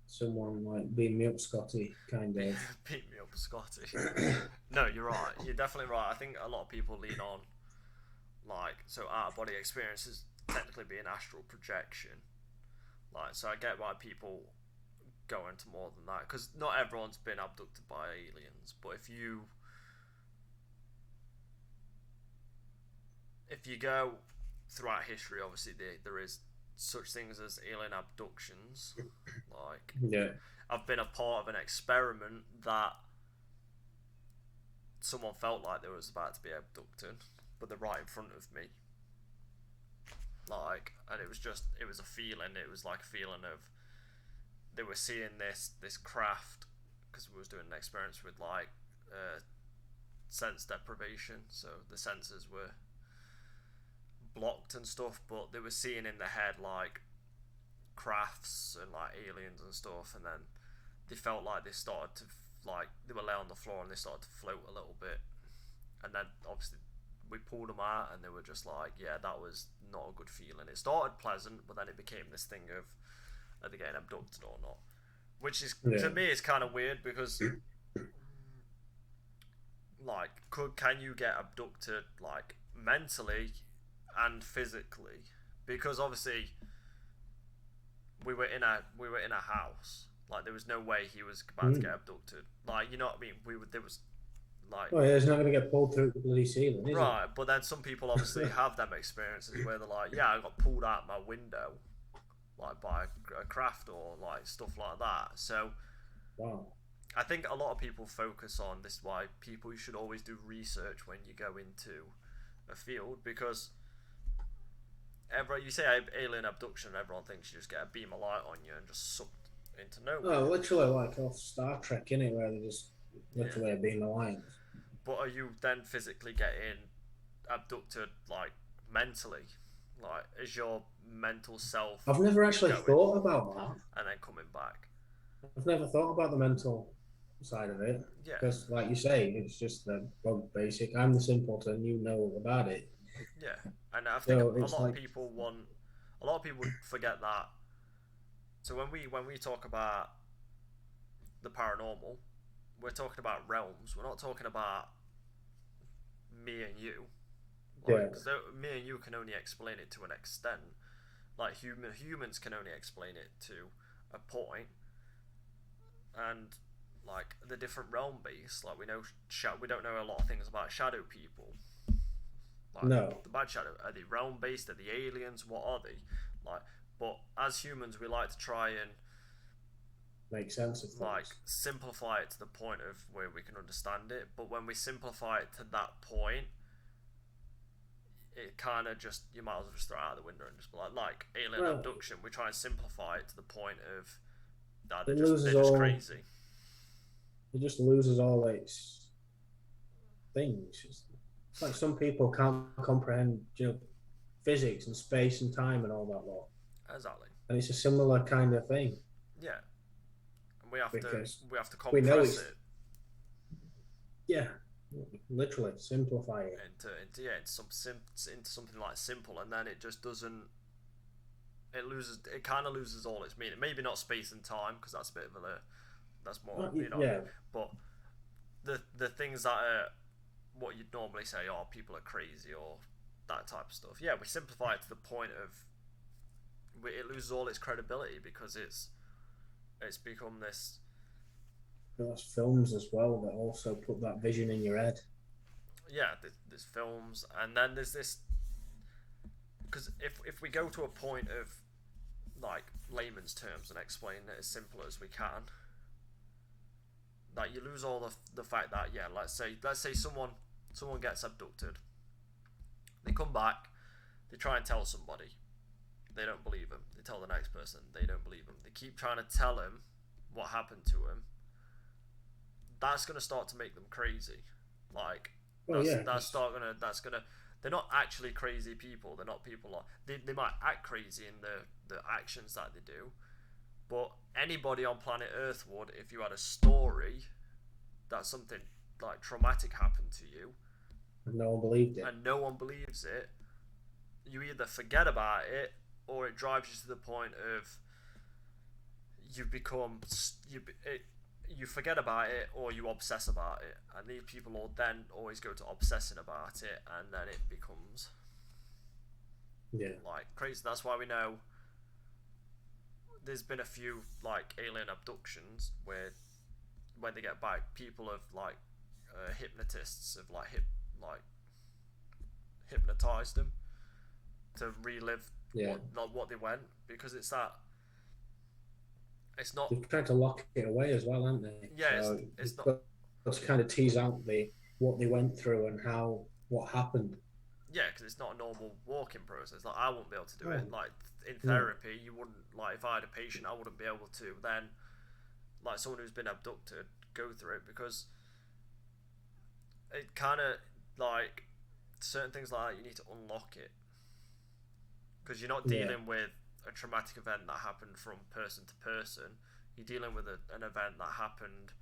someone like Beam Me Up Scotty, kind of. Beam Me Up Scotty. No, you're right. You're definitely right. I think a lot of people lean on, like, so out-of-body experiences technically being astral projection. Like, so I get why people go into more than that, because not everyone's been abducted by aliens. But if you go throughout history, obviously there is such things as alien abductions. Like, I've been a part of an experiment that someone felt like they was about to be abducted, but they're right in front of me. Like, and it was a feeling. It was like a feeling of, they were seeing this craft, because we was doing an experience with like sense deprivation, so the senses were blocked and stuff, but they were seeing in the head like crafts and like aliens and stuff, and then they felt like they started to, like, they were laying on the floor and they started to float a little bit, and then obviously we pulled them out and they were just like, yeah, that was not a good feeling. It started pleasant, but then it became this thing of, are they getting abducted or not? Which is, to me, is kind of weird, because like, can you get abducted like mentally and physically? Because obviously we were in a house. Like, there was no way he was about to get abducted. Like, you know what I mean? There was like, oh yeah, he's not going to get pulled through the bloody ceiling, is right? But then some people obviously have them experiences where they're like, yeah, I got pulled out my window, like by a craft or like stuff like that. So Wow. I think a lot of people focus on this. Is why people should always do research when you go into a field, because you say alien abduction, everyone thinks you just get a beam of light on you and just sucked into Oh, nowhere. literally like off Star Trek, innit, where they just Yeah. literally being the lions. But are you then physically getting abducted, like mentally? Like, is your mental self I've never actually going thought about that. and then coming back? I've never thought about the mental side of it Yeah, because, like you say, it's just the basic. I'm the simpleton. You know all about it. yeah. And I think So a it's lot of like, people want, a lot of people forget that. So when we talk about the paranormal, we're talking about realms. We're not talking about me and you. yeah, Like, cause me and you can only explain it to an extent. Like humans can only explain it to a point, and like the different realm beasts. Like we don't know a lot of things about shadow people. Like no, the bad shadow, are they realm based? Are they aliens? What are they? Like, but as humans, we like to try and make sense of like things. simplify it to the point of where we can understand it. But when we simplify it to that point, it kind of just, you might as well just throw it out the window and just be like alien Well, abduction. We try and simplify it to the point of that it they're loses just all. crazy. It just loses all its things. It's like some people can't comprehend, physics and space and time and all that lot. Exactly. And it's a similar kind of thing Yeah, and we have to because we have to we know compress it's, it yeah, literally simplify it. into something like simple, and then it just doesn't. It kind of loses all its meaning. Maybe not space and time, because that's a bit of a that's more, you know what I Yeah, mean. But the things that are what you'd normally say, oh, people are crazy or that type of stuff. Yeah, we simplify it to the point of it loses all its credibility because it's become this. there's films as well that also put that vision in your head. Yeah, there's films, and then there's this, because if we go to a point of like layman's terms and explain it as simple as we can, like you lose all the fact that, yeah, let's say someone gets abducted, they come back, they try and tell somebody, they don't believe him, they tell the next person, they don't believe him, they keep trying to tell him what happened to him. That's gonna start to make them crazy. Like Oh yeah, that's gonna they're not actually crazy people. They're not people like they might act crazy in the actions that they do, but anybody on planet Earth would, if you had a story that something like traumatic happened to you no one believed it. and no one believes it, you either forget about it or it drives you to the point of you become you forget about it or you obsess about it, and these people will then always go to obsessing about it, and then it becomes Yeah, like crazy. That's why we know there's been a few like alien abductions where when they get back, people have like hypnotists have like hypnotized them to relive yeah. what they went, because it's not. They've tried to lock it away as well, haven't they? Yeah, So it's you've not. got to kind of tease out the what they went through and how what happened. Yeah, because it's not a normal walking process. Like I wouldn't be able to do Oh, it. Like in no. therapy, you wouldn't, like if I had a patient, I wouldn't be able to then, like someone who's been abducted, go through it, because it kind of like certain things like that, you need to unlock it, because you're not Yeah, dealing with a traumatic event that happened from person to person. You're dealing with an event that happened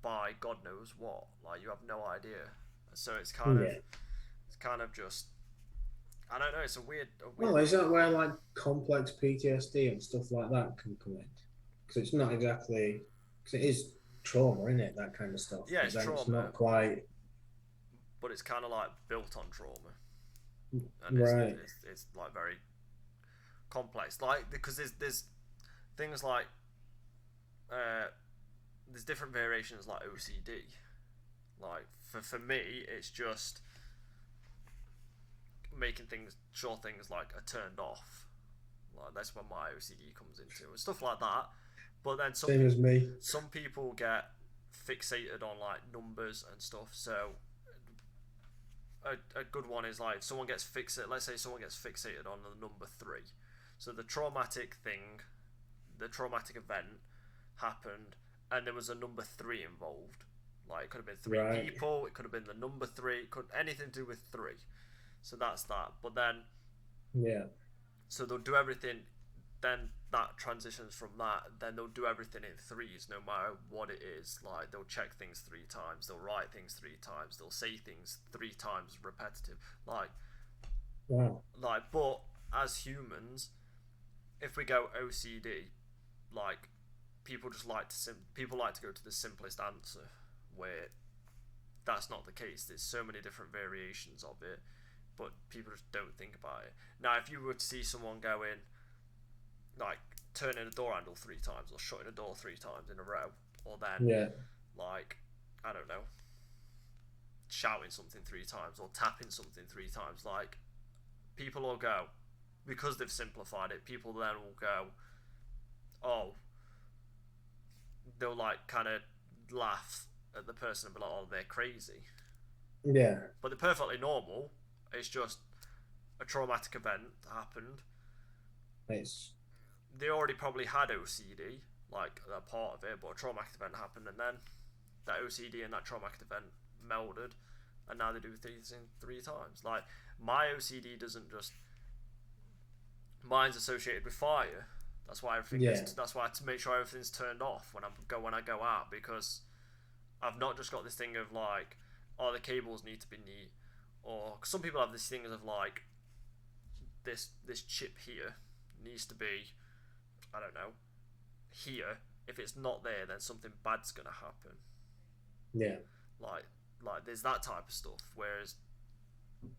by God knows what. Like you have no idea. So yeah. it's kind of just, I don't know. It's a weird Well, is thing. that where like complex PTSD and stuff like that can come in? Because it's not exactly because it is trauma, isn't it? That kind of stuff, Yeah, but it's then it's trauma, not quite but it's kind of like built on trauma, and right. it's like very complex. Like because there's things like uh, there's different variations like OCD. Like for me, it's just making things sure things like are turned off. Like that's when my OCD comes into and stuff like that. But then Same as me. some people get fixated on like numbers and stuff. So a good one is like if someone gets fixated. Let's say someone gets fixated on the number 3. So the traumatic event happened, and there was a number 3 involved. Like it could have been 3 people. It could have been the number 3. It could anything to do with 3. So that's that. But then, so they'll do everything. Then that transitions from that. Then they'll do everything in 3s, no matter what it is. Like they'll check things 3 times. They'll write things 3 times. They'll say things 3 times repetitive. Like, but as humans, if we go OCD, like people like to go to the simplest answer, where that's not the case. There's so many different variations of it, but people just don't think about it. Now, if you were to see someone go in, like turning a door handle 3 times or shutting a door 3 times in a row, or then like I don't know, shouting something 3 times or tapping something 3 times, like people will go, because they've simplified it, people then will go, oh, they'll like kind of laugh at the person and be like, oh, they're crazy. Yeah. But they're perfectly normal. It's just a traumatic event happened. They already probably had OCD, like a part of it, but a traumatic event happened, and then that OCD and that traumatic event melded, and now they do things in 3 times. Like my OCD doesn't just, mine's associated with fire. That's why that's why I have to make sure everything's turned off when I go out, because I've not just got this thing of like, oh, the cables need to be neat, or some people have this thing of like, this chip here needs to be, I don't know, here. If it's not there, then something bad's gonna happen. Yeah. Like there's that type of stuff. Whereas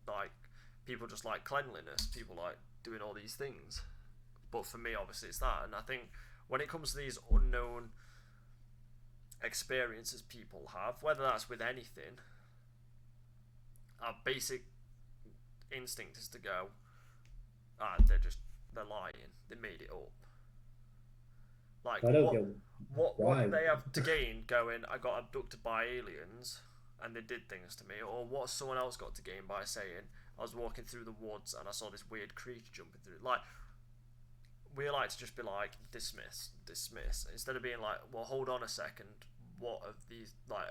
like people just like cleanliness, people like doing all these things. But for me, obviously, it's that. And I think when it comes to these unknown experiences people have, whether that's with anything, our basic instinct is to go, they're lying. They made it up. Like, what do they have to gain going, I got abducted by aliens and they did things to me? Or what someone else got to gain by saying, I was walking through the woods and I saw this weird creature jumping through. Like, we like to just be like, dismiss, instead of being like, well, hold on a second, what of these, like,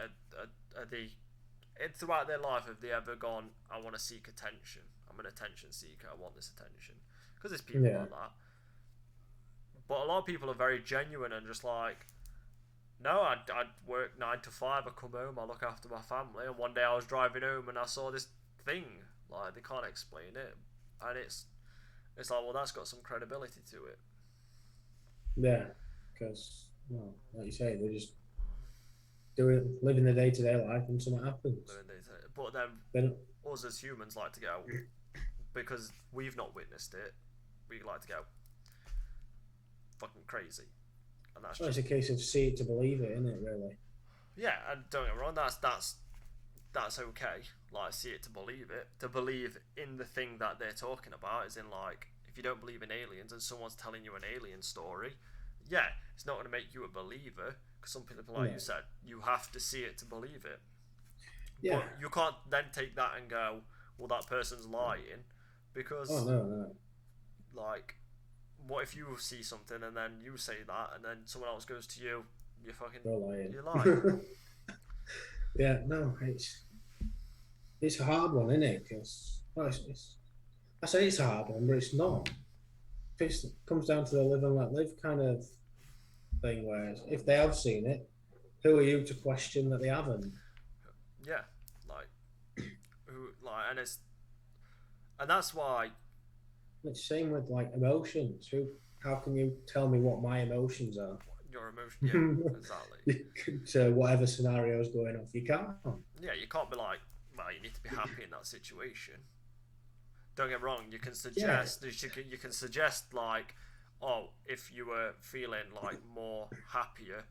are they, throughout their life, have they ever gone, I want to seek attention, I'm an attention seeker, I want this attention? Because there's people like that. But a lot of people are very genuine and just like, no, I'd work 9 to 5, I come home, I look after my family, and one day I was driving home and I saw this thing, like, they can't explain it, and it's like, well, that's got some credibility to it. Yeah, because, well, like you say, they're just living the day-to-day life, and something happens. But then us as humans like to go, because we've not witnessed it, we like to go fucking crazy. And that's it's a case of see it to believe it, isn't it, really? Yeah, and don't get me wrong, that's okay. Like, see it to believe it. To believe in the thing that they're talking about, is in like, if you don't believe in aliens and someone's telling you an alien story, yeah, it's not going to make you a believer, because some people, like you said, you have to see it to believe it. Yeah. But you can't then take that and go, well, that person's lying, because like, what if you see something and then you say that and then someone else goes to you, you're lying. Yeah, no, it's a hard one, isn't it? Because I say it's a hard one, but it's not. It comes down to the live and let live kind of thing, where if they have seen it, who are you to question that they haven't? Yeah, and that's why. It's the same with like emotions. How can you tell me what my emotions are? Your emotion, yeah, exactly. To whatever scenario is going off, you can't. Yeah, you can't be like, well, you need to be happy in that situation. Don't get me wrong. You can suggest. Yeah. You can suggest like, oh, if you were feeling like more happier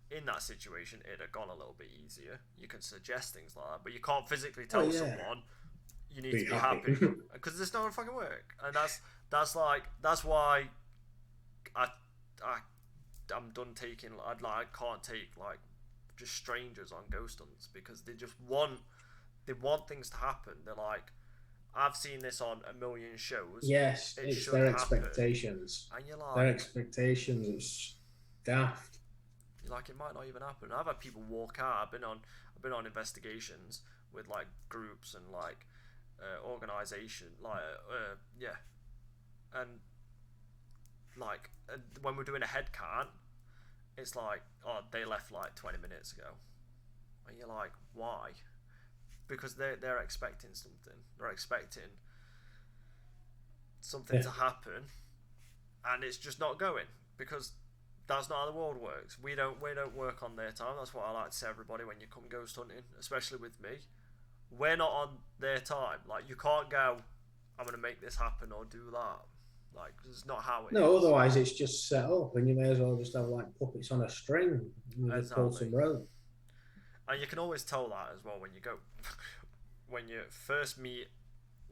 in that situation, it'd have gone a little bit easier. You can suggest things like that, but you can't physically tell someone you need to be happy, because it's not gonna fucking work. And that's why I I'm done taking. I can't take like just strangers on ghost hunts because they want things to happen. They're like, I've seen this on a million shows. Yes, it it's should their happen. expectations. And you're Their like, expectations. It's daft. like it might not even happen. I've had people walk out. I've been on investigations with like groups and like organization, like yeah, and like when we're doing a head count, it's like, oh, they left like 20 minutes ago, and you're like, why? Because they're expecting something. They're expecting something to happen, and it's just not going because that's not how the world works. We don't work on their time. That's what I like to say to everybody when you come ghost hunting, especially with me. We're not on their time. Like, you can't go, I'm gonna make this happen or do that. Like, it's not how it is. No, otherwise it's just set up, and you may as well just have like puppets on a string. You just pull Exactly. some rope. And you can always tell that as well when you go, when you first meet,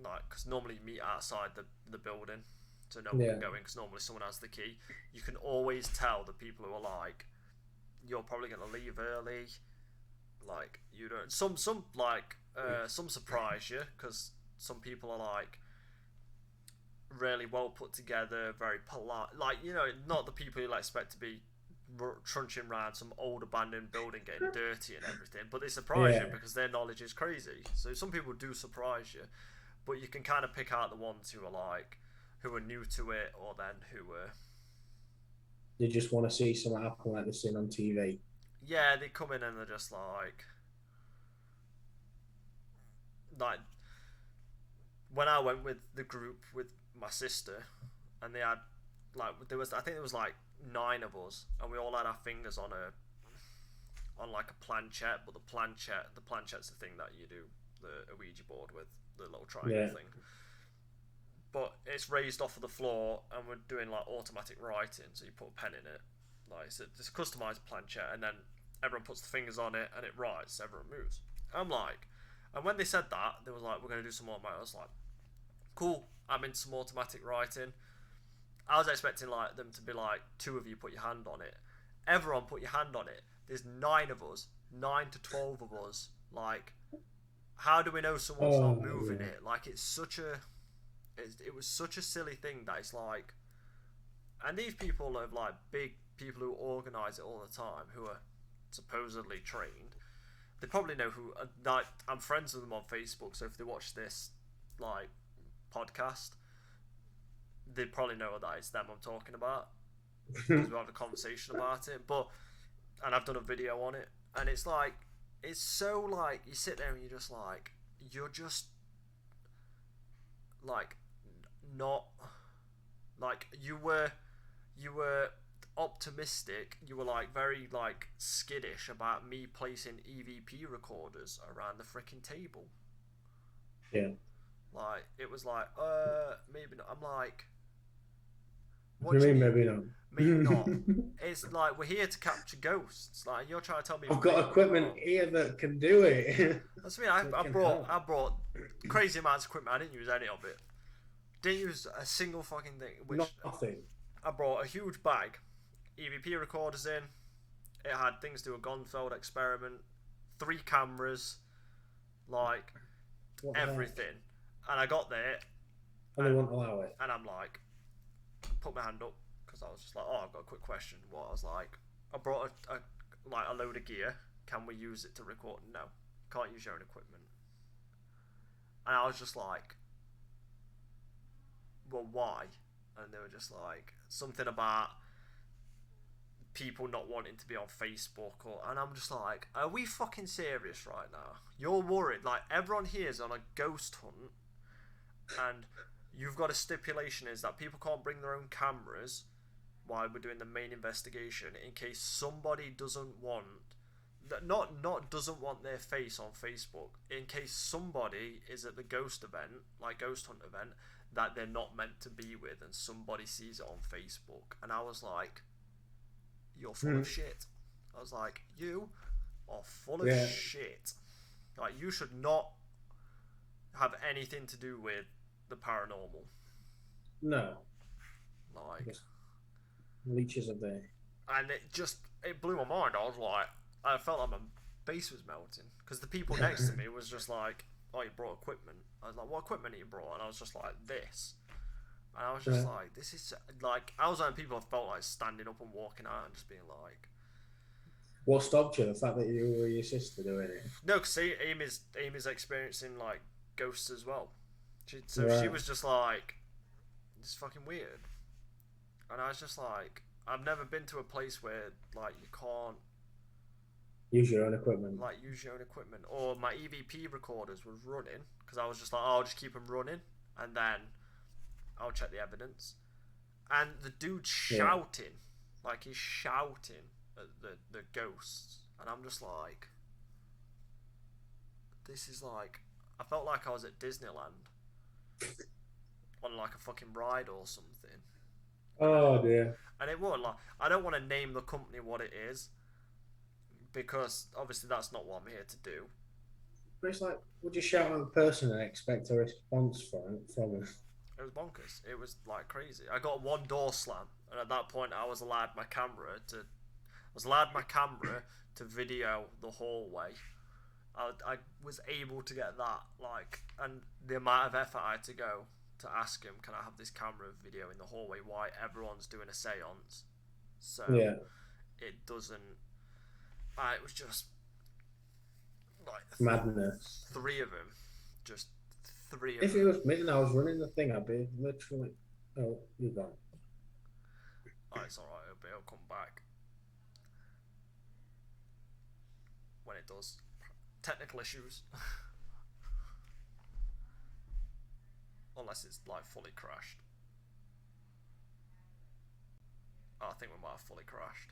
like, because normally you meet outside the building to know where you're going, because normally someone has the key. You can always tell the people who are like, you're probably gonna leave early. Like, you don't. Some surprise you because some people are like really well put together, very polite. Like, you know, not the people you expect to be trunching around some old abandoned building getting dirty and everything, but they surprise you because their knowledge is crazy. So some people do surprise you, but you can kind of pick out the ones who are new to it, or then who they just want to see something happen like they've seen on TV. Yeah, they come in and they're just like when I went with the group with my sister, and they had like I think there was like 9 of us, and we all had our fingers on like a planchette, but the planchette's the thing that you do the Ouija board with, the little triangle thing. But it's raised off of the floor, and we're doing like automatic writing, so you put a pen in it, like it's a customized planchette, and then everyone puts the fingers on it, and it writes. Everyone moves. I'm like, and when they said that, they was like, we're gonna do some automatic. I was like, cool. I'm into some automatic writing. I was expecting like them to be like, 2 of you put your hand on it. Everyone put your hand on it. There's 9 of us, 9 to 12 of us. Like, how do we know someone's not moving it? Like, it was such a silly thing that it's like, and these people are like big people who organise it all the time, who are supposedly trained. They probably know who. Like, I'm friends with them on Facebook, so if they watch this like podcast, they probably know that it's them I'm talking about because we have a conversation about it. And I've done a video on it, and it's like, it's so like, you sit there and you're just like not like, you were optimistic, you were like very like skittish about me placing EVP recorders around the freaking table. Like, it was like, maybe not. I'm like, what do you mean, maybe not? Maybe not. It's like, we're here to capture ghosts. Like, you're trying to tell me I've got equipment here that can do it. That's me. I brought crazy amounts of equipment. I didn't use any of it. Didn't use a single fucking thing. Nothing. I brought a huge bag, EVP recorders in. It had things to do a Gonfeld experiment, 3 cameras, like everything. And I got there, and they won't allow it. And I'm like, put my hand up, because I was just like, oh, I've got a quick question. What? I was like, I brought a load of gear. Can we use it to record? No, can't use your own equipment. And I was just like, well, why? And they were just like, something about people not wanting to be on Facebook, and I'm just like, are we fucking serious right now? You're worried, like, everyone here is on a ghost hunt, and you've got a stipulation is that people can't bring their own cameras while we're doing the main investigation, in case somebody doesn't want doesn't want their face on Facebook, in case somebody is at the ghost event, like ghost hunt event, that they're not meant to be with, and somebody sees it on Facebook. And I was like, you're full of shit. I was like, you are full of shit. Like, you should not have anything to do with the paranormal. No. Like, leeches are there. and it blew my mind. I was like, I felt like my face was melting because the people next to me was just like, "Oh, you brought equipment." I was like, "What equipment you brought?" And I was just like, "This." And I was just like, "This is like." I was one of the people I felt like standing up and walking out and just being like, What stopped you? The fact that you were your sister doing it? "No," because Amy's experiencing like ghosts as well. She Right. was just like, "This is fucking weird," and I was just like, "I've never been to a place where like you can't." Use your own equipment. Like use your own equipment, or my EVP recorders was running because I was just like, oh, I'll just keep them running and then I'll check the evidence. And the dude's shouting, like he's shouting at the ghosts, and I'm just like, this is like, I felt like I was at Disneyland on like a fucking ride or something. Oh dear. And it was like, I don't want to name the company what it is because obviously that's not what I'm here to do. But it's like, would you shout at a person and expect a response from it? It was bonkers. It was like crazy. I got one door slam, and at that point, I was allowed my camera to video the hallway. I was able to get that, like, and the amount of effort I had to go to ask him, can I have this camera video in the hallway while everyone's doing a seance? So it doesn't. It was just like Madness. three of them, just three of If them. it was me and I was running the thing, I'd be literally. Oh, you're gone. Oh, it's alright, it'll come back when it does. Technical issues. Unless it's like fully crashed. Oh, I think we might have fully crashed.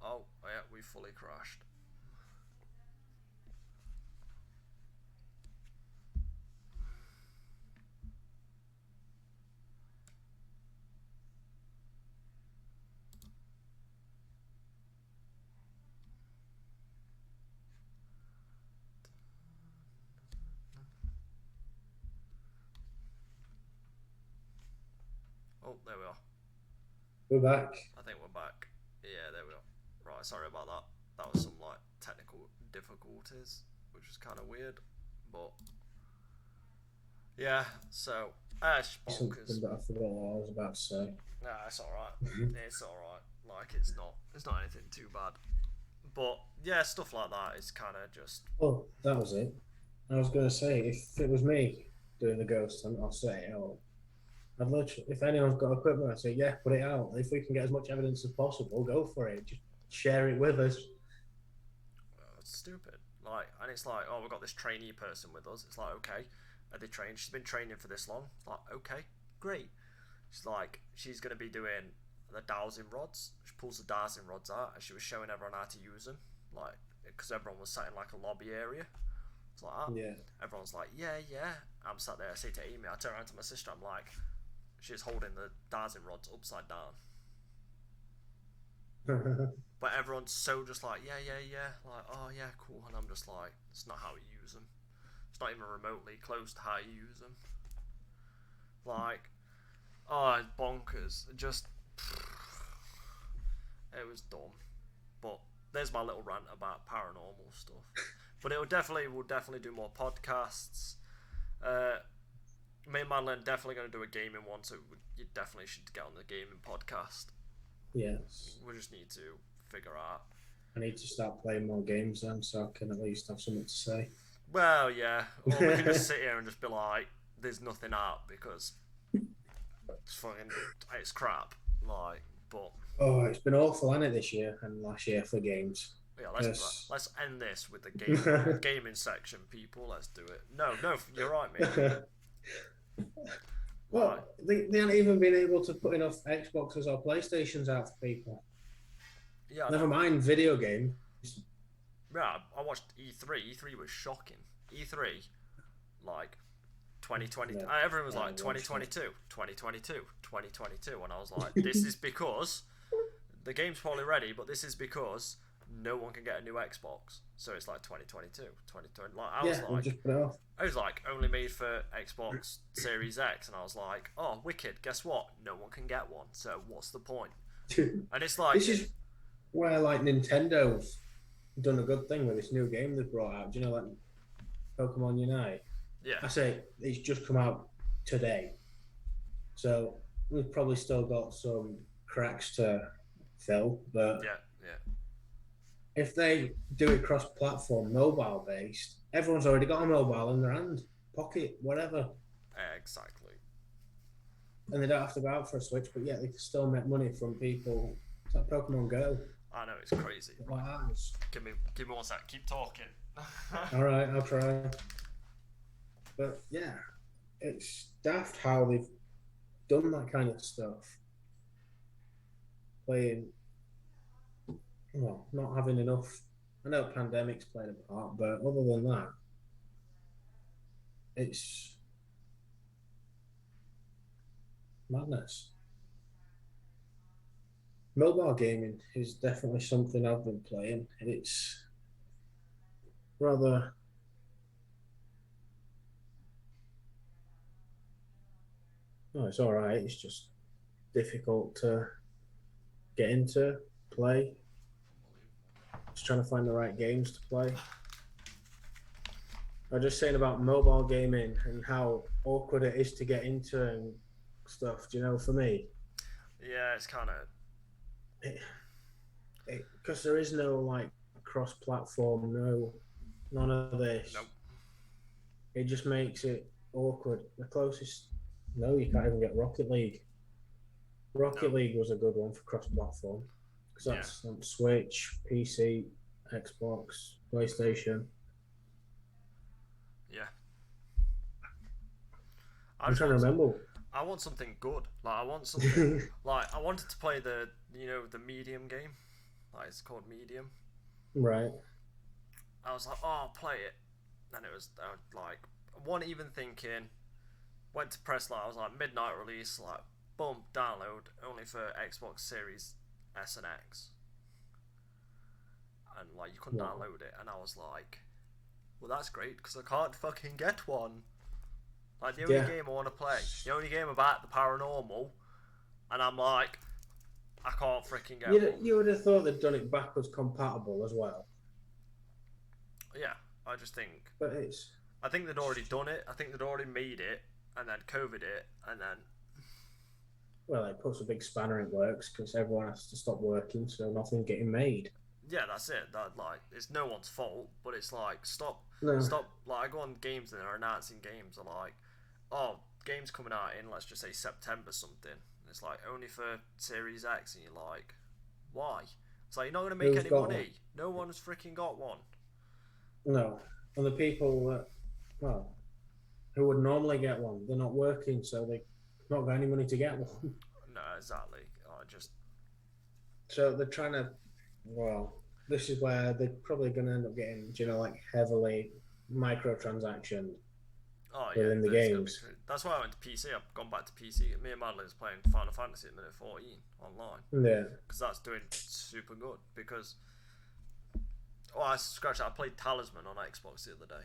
Oh, yeah, we fully crashed. Oh, there we are. We're back. I think we're back. Yeah, there we are. Right, sorry about that. That was some like technical difficulties, which was kind of weird, but yeah. So Something that I forgot what I was about to say. Nah, it's alright. It's alright. Like it's not anything too bad. But yeah, stuff like that is kind of just. Oh, that was it. I was going to say, if it was me doing the ghost, I'll say, oh, I'd literally, if anyone's got equipment, I'd say, yeah, put it out. If we can get as much evidence as possible, go for it. Just share it with us. It's stupid. Like, and it's like, oh, we've got this trainee person with us. It's like, okay, are they trained? She's been training for this long. It's like, okay, great. She's like, she's gonna be doing the dowsing rods. She pulls the dowsing rods out, and she was showing everyone how to use them. Like, because everyone was sat in like a lobby area. It's like that. Yeah. Everyone's like, yeah, yeah. I'm sat there. I say to Amy, I turn around to my sister. I'm like, she's holding the dowsing rods upside down. But everyone's so just like, yeah, yeah, yeah. Like, oh, yeah, cool. And I'm just like, it's not how you use them. It's not even remotely close to how you use them. Like, oh, it's bonkers. It was dumb. But there's my little rant about paranormal stuff. But we'll definitely do more podcasts. Me and Madeline definitely going to do a gaming one, so you definitely should get on the gaming podcast. Yes. We just need to figure out. I need to start playing more games then, so I can at least have something to say. Well, yeah. Or we can just sit here and just be like, there's nothing out because it's crap. Like, but. Oh, it's been awful, hasn't it, this year and last year for games? Yeah, let's end this with the gaming section, people. Let's do it. No, you're right, mate. Well, they haven't even been able to put enough Xboxes or PlayStations out for people. Yeah. Never mind video games. Yeah, I watched E3. E3 was shocking. E3, like 2020. Yeah, everyone was like 2022, 2022, 2022, and I was like, this is because the game's probably ready, but this is because no one can get a new Xbox, so it's like 2022, 2020. Like We'll just put it off. I was like only made for Xbox Series X, and I was like, oh, wicked. Guess what? No one can get one. So what's the point? And it's like this is where like Nintendo's done a good thing with this new game they've brought out. Do you know, like Pokemon Unite? Yeah. I say it's just come out today, so we've probably still got some cracks to fill. But yeah. if they do it cross-platform, mobile-based, everyone's already got a mobile in their hand, pocket, whatever. Exactly. And they don't have to go out for a Switch, but yet they can still make money from people. It's like Pokemon Go. I know, it's crazy. Wow. Give me 1 sec. Keep talking. All right, I'll try. But yeah, it's daft how they've done that kind of stuff. Playing, well, not having enough. I know pandemics played a part, but other than that, it's madness. Mobile gaming is definitely something I've been playing. It's rather it's all right. It's just difficult to get into, play. Just trying to find the right games to play. I was just saying about mobile gaming and how awkward it is to get into and stuff. Do you know, for me? Yeah, it's kind of... Because there is no, like, cross-platform, none of this. Nope. It just makes it awkward. The closest... No, you can't even get Rocket League. Rocket League was a good one for cross-platform. Because that's on Switch, PC, Xbox, PlayStation. Yeah. I'm trying to remember. I want something good. Like, I want something... like, I wanted to play the Medium game. Like, it's called Medium. Right. I was like, oh, I'll play it. And it was, like, I wasn't even thinking. Went to press, like, I was like, midnight release, like, boom, download, only for Xbox Series S and X. And, like, you couldn't download it. And I was like, well, that's great, because I can't fucking get one. Like, the only game I want to play, the only game about the paranormal, and I'm like, I can't freaking get one. You would have thought they'd done it backwards compatible as well. Yeah, I just think... But it's... I think they'd already done it. I think they'd already made it, and then COVID it, and then... Well, it puts a big spanner in works, because everyone has to stop working, so nothing's getting made. Yeah, that's it. That, like, it's no one's fault, but it's like, stop. Like, I go on games and they're announcing games, are like, oh, game's coming out in, let's just say, September something. And it's like, only for Series X, and you're like, why? It's like, you're not going to make any money. No one's freaking got one. No. And the people that, well, who would normally get one, they're not working, so they've not got any money to get one. No, exactly. So they're trying to, well, this is where they're probably going to end up getting, like, heavily microtransaction within the games. That's why I went to PC. I've gone back to PC. Me and Madeline's playing Final Fantasy at minute 14 online. Yeah. Because that's doing super good. Because, I scratched out. I played Talisman on Xbox the other day.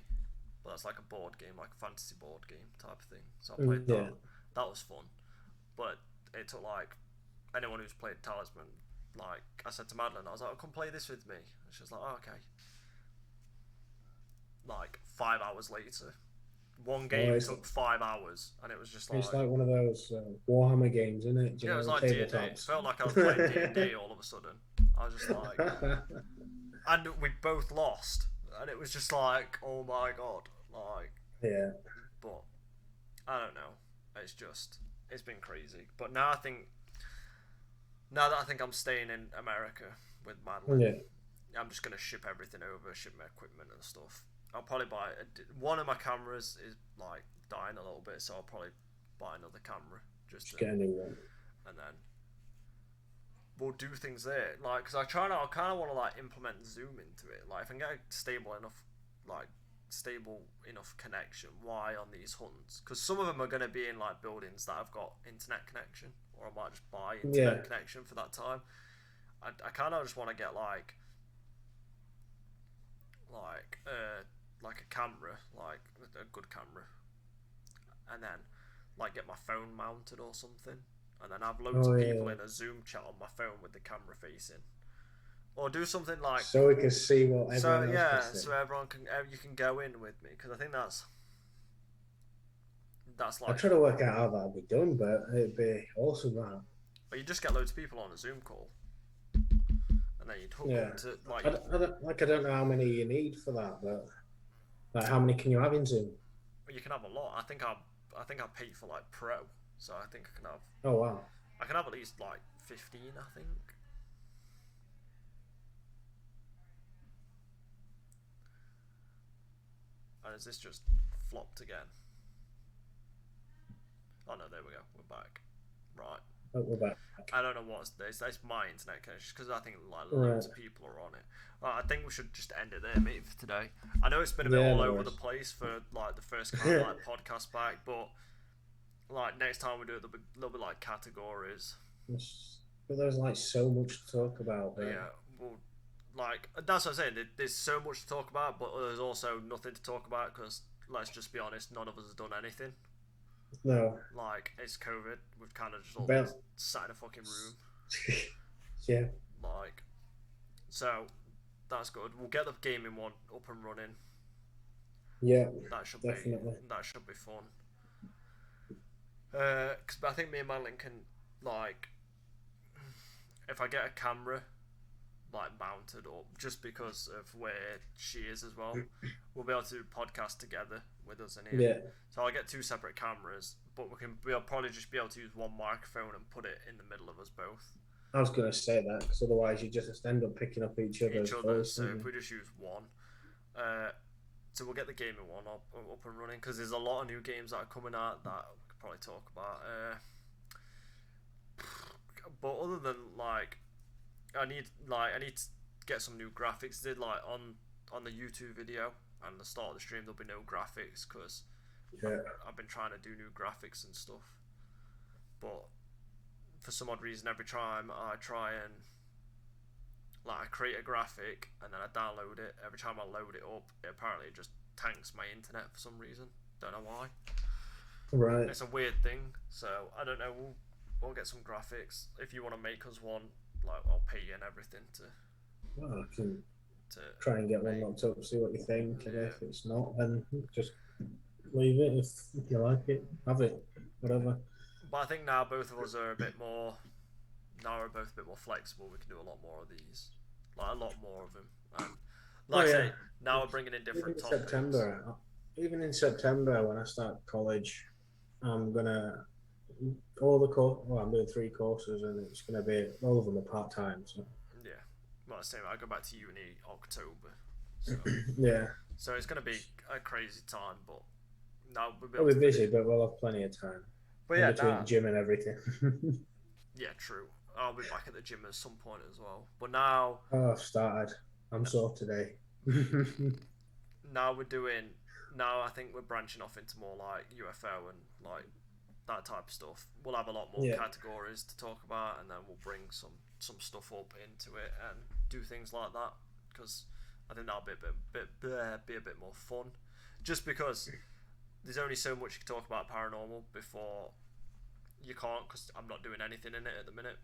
But that's like a board game, like a fantasy board game type of thing. So I played that. That was fun. But it took, like, anyone who's played Talisman, like, I said to Madeline, I was like, oh, come play this with me. And she was like, oh, okay. Like, 5 hours later. One game took 5 hours, and it was just like... It's like one of those Warhammer games, isn't it? Yeah, it was like D&D. It felt like I was playing D&D all of a sudden. I was just like... and we both lost, and it was just like, oh my god. Like... Yeah. But, I don't know. It's just... It's been crazy. But now I think... Now that I think I'm staying in America with Madeline, I'm just going to ship everything over, ship my equipment and stuff. I'll probably buy... one of my cameras is, like, dying a little bit, so I'll probably buy another camera. Just get a new one. And then we'll do things there. Like, because I kind of want to, like, implement Zoom into it. Like, if I can get a stable enough connection, why on these hunts? Because some of them are going to be in, like, buildings that have got internet connection. Or I might just buy internet connection for that time. I kind of just want to get, like, like a camera, like a good camera, and then like get my phone mounted or something, and then have loads of people in a Zoom chat on my phone with the camera facing, or do something like so we can see what everyone else can see. so everyone can you can go in with me, because I think that's like. I'm trying to work out how that'd be done, but it'd be awesome. That. But you just get loads of people on a Zoom call, and then you'd hook up to like. I don't know how many you need for that, but like how many can you have in Zoom? You can have a lot. I think I paid for like Pro, so I think I can have. Oh wow! I can have at least like 15, I think. And has this just flopped again? Oh no, there we go. We're back. Right. Oh, we're back. I don't know what's this. That's my internet connection, because I think like loads of people are on it. I think we should just end it there, maybe, for today. I know it's been a bit all over the place for like the first kind of like podcast back, but like next time we do it, there'll be like categories. But there's like so much to talk about. But... Yeah, well, like that's what I'm saying. There's so much to talk about, but there's also nothing to talk about, because let's just be honest, none of us has done anything. No. Like, it's COVID. We've kind of just all been sat in a fucking room. Yeah. Like, so that's good. We'll get the gaming one up and running. Yeah. That should definitely. That should be fun. Because I think me and Madeline can, like, if I get a camera like mounted up, just because of where she is as well, we'll be able to podcast together with us in here. Yeah. So I'll get 2 separate cameras, but we'll probably just be able to use one microphone and put it in the middle of us both. I was going to say that, because otherwise you just end up picking up each other's voice. So if we just use one, so we'll get the gaming one up and running, because there's a lot of new games that are coming out that we could probably talk about. But other than like, I need to get some new graphics. Did like on the YouTube video and the start of the stream, there'll be no graphics, because I've been trying to do new graphics and stuff, but for some odd reason, every time I try and like I create a graphic and then I download it, every time I load it up, it apparently just tanks my internet for some reason. Don't know why. Right. It's a weird thing. So I don't know. We'll get some graphics. If you want to make us one, like I'll pay you and everything to. Well, I can try and get one locked up, see what you think, and if it's not, then just leave it. If you like it, have it, whatever. But I think now both of us are a bit more. Now we're both a bit more flexible. We can do a lot more of these, like a lot more of them. And like I say, now we're bringing in different topics. Even in September, when I start college, I'm gonna I'm doing 3 courses, and it's gonna be all of them are part-time. So yeah, well, I say I go back to uni October. So. Yeah. So it's gonna be a crazy time, but now we'll be busy, but we'll have plenty of time. But yeah, between gym and everything. Yeah, true. I'll be back at the gym at some point as well. But now... Oh, I've started. I'm sore today. Now I think we're branching off into more like UFO and like that type of stuff. We'll have a lot more categories to talk about, and then we'll bring some stuff up into it and do things like that, because I think that'll be a bit more fun. Just because there's only so much you can talk about paranormal before you can't, because I'm not doing anything in it at the minute.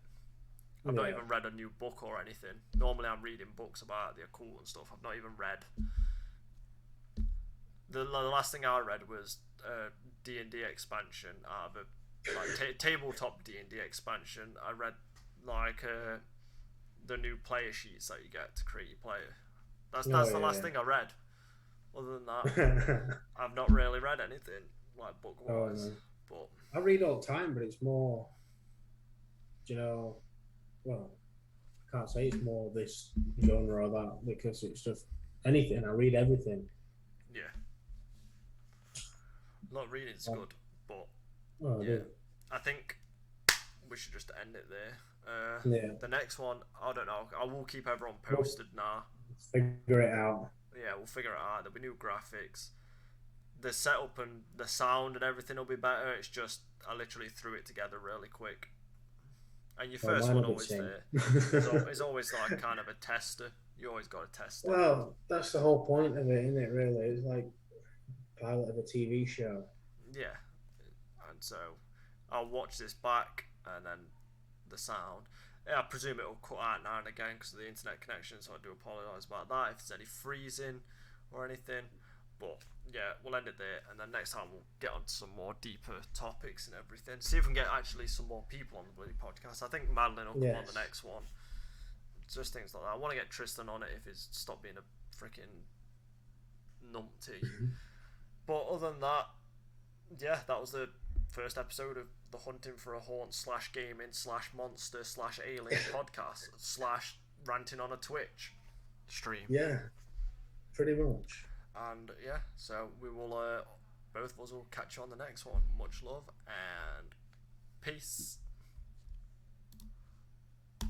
I've not even read a new book or anything. Normally I'm reading books about the occult and stuff. I've not even read. The last thing I read was D&D expansion out of a tabletop D&D expansion. I read like the new player sheets that you get to create your player. That's the last thing I read. Other than that, I've not really read anything like book wise. But I read all the time, but it's more, well, I can't say it's more this genre or that, because it's just anything. I read everything. Yeah. Not reading's good, but I think we should just end it there. The next one, I don't know. I will keep everyone posted now. Figure it out. Yeah, we'll figure it out. There'll be new graphics. The setup and the sound and everything will be better. It's just I literally threw it together really quick. And your first one always there. It's always like kind of a tester. You always got to test it. Well, that's the whole point of it, isn't it? Really, it's like pilot of a TV show. Yeah, and so I'll watch this back and then the sound. Yeah, I presume it'll cut out now and again because of the internet connection, so I do apologise about that if there's any freezing or anything. But yeah, we'll end it there, and then next time we'll get on to some more deeper topics and everything. See if we can get actually some more people on the bloody podcast. I think Madeline will come on the next one. Just things like that. I want to get Tristan on it if he's stopped being a freaking numpty. But other than that, yeah, that was the first episode of the Hunting for a Haunt / gaming / monster / alien podcast / ranting on a Twitch stream. Yeah, pretty much. And yeah, so we will both of us will catch you on the next one. Much love and peace.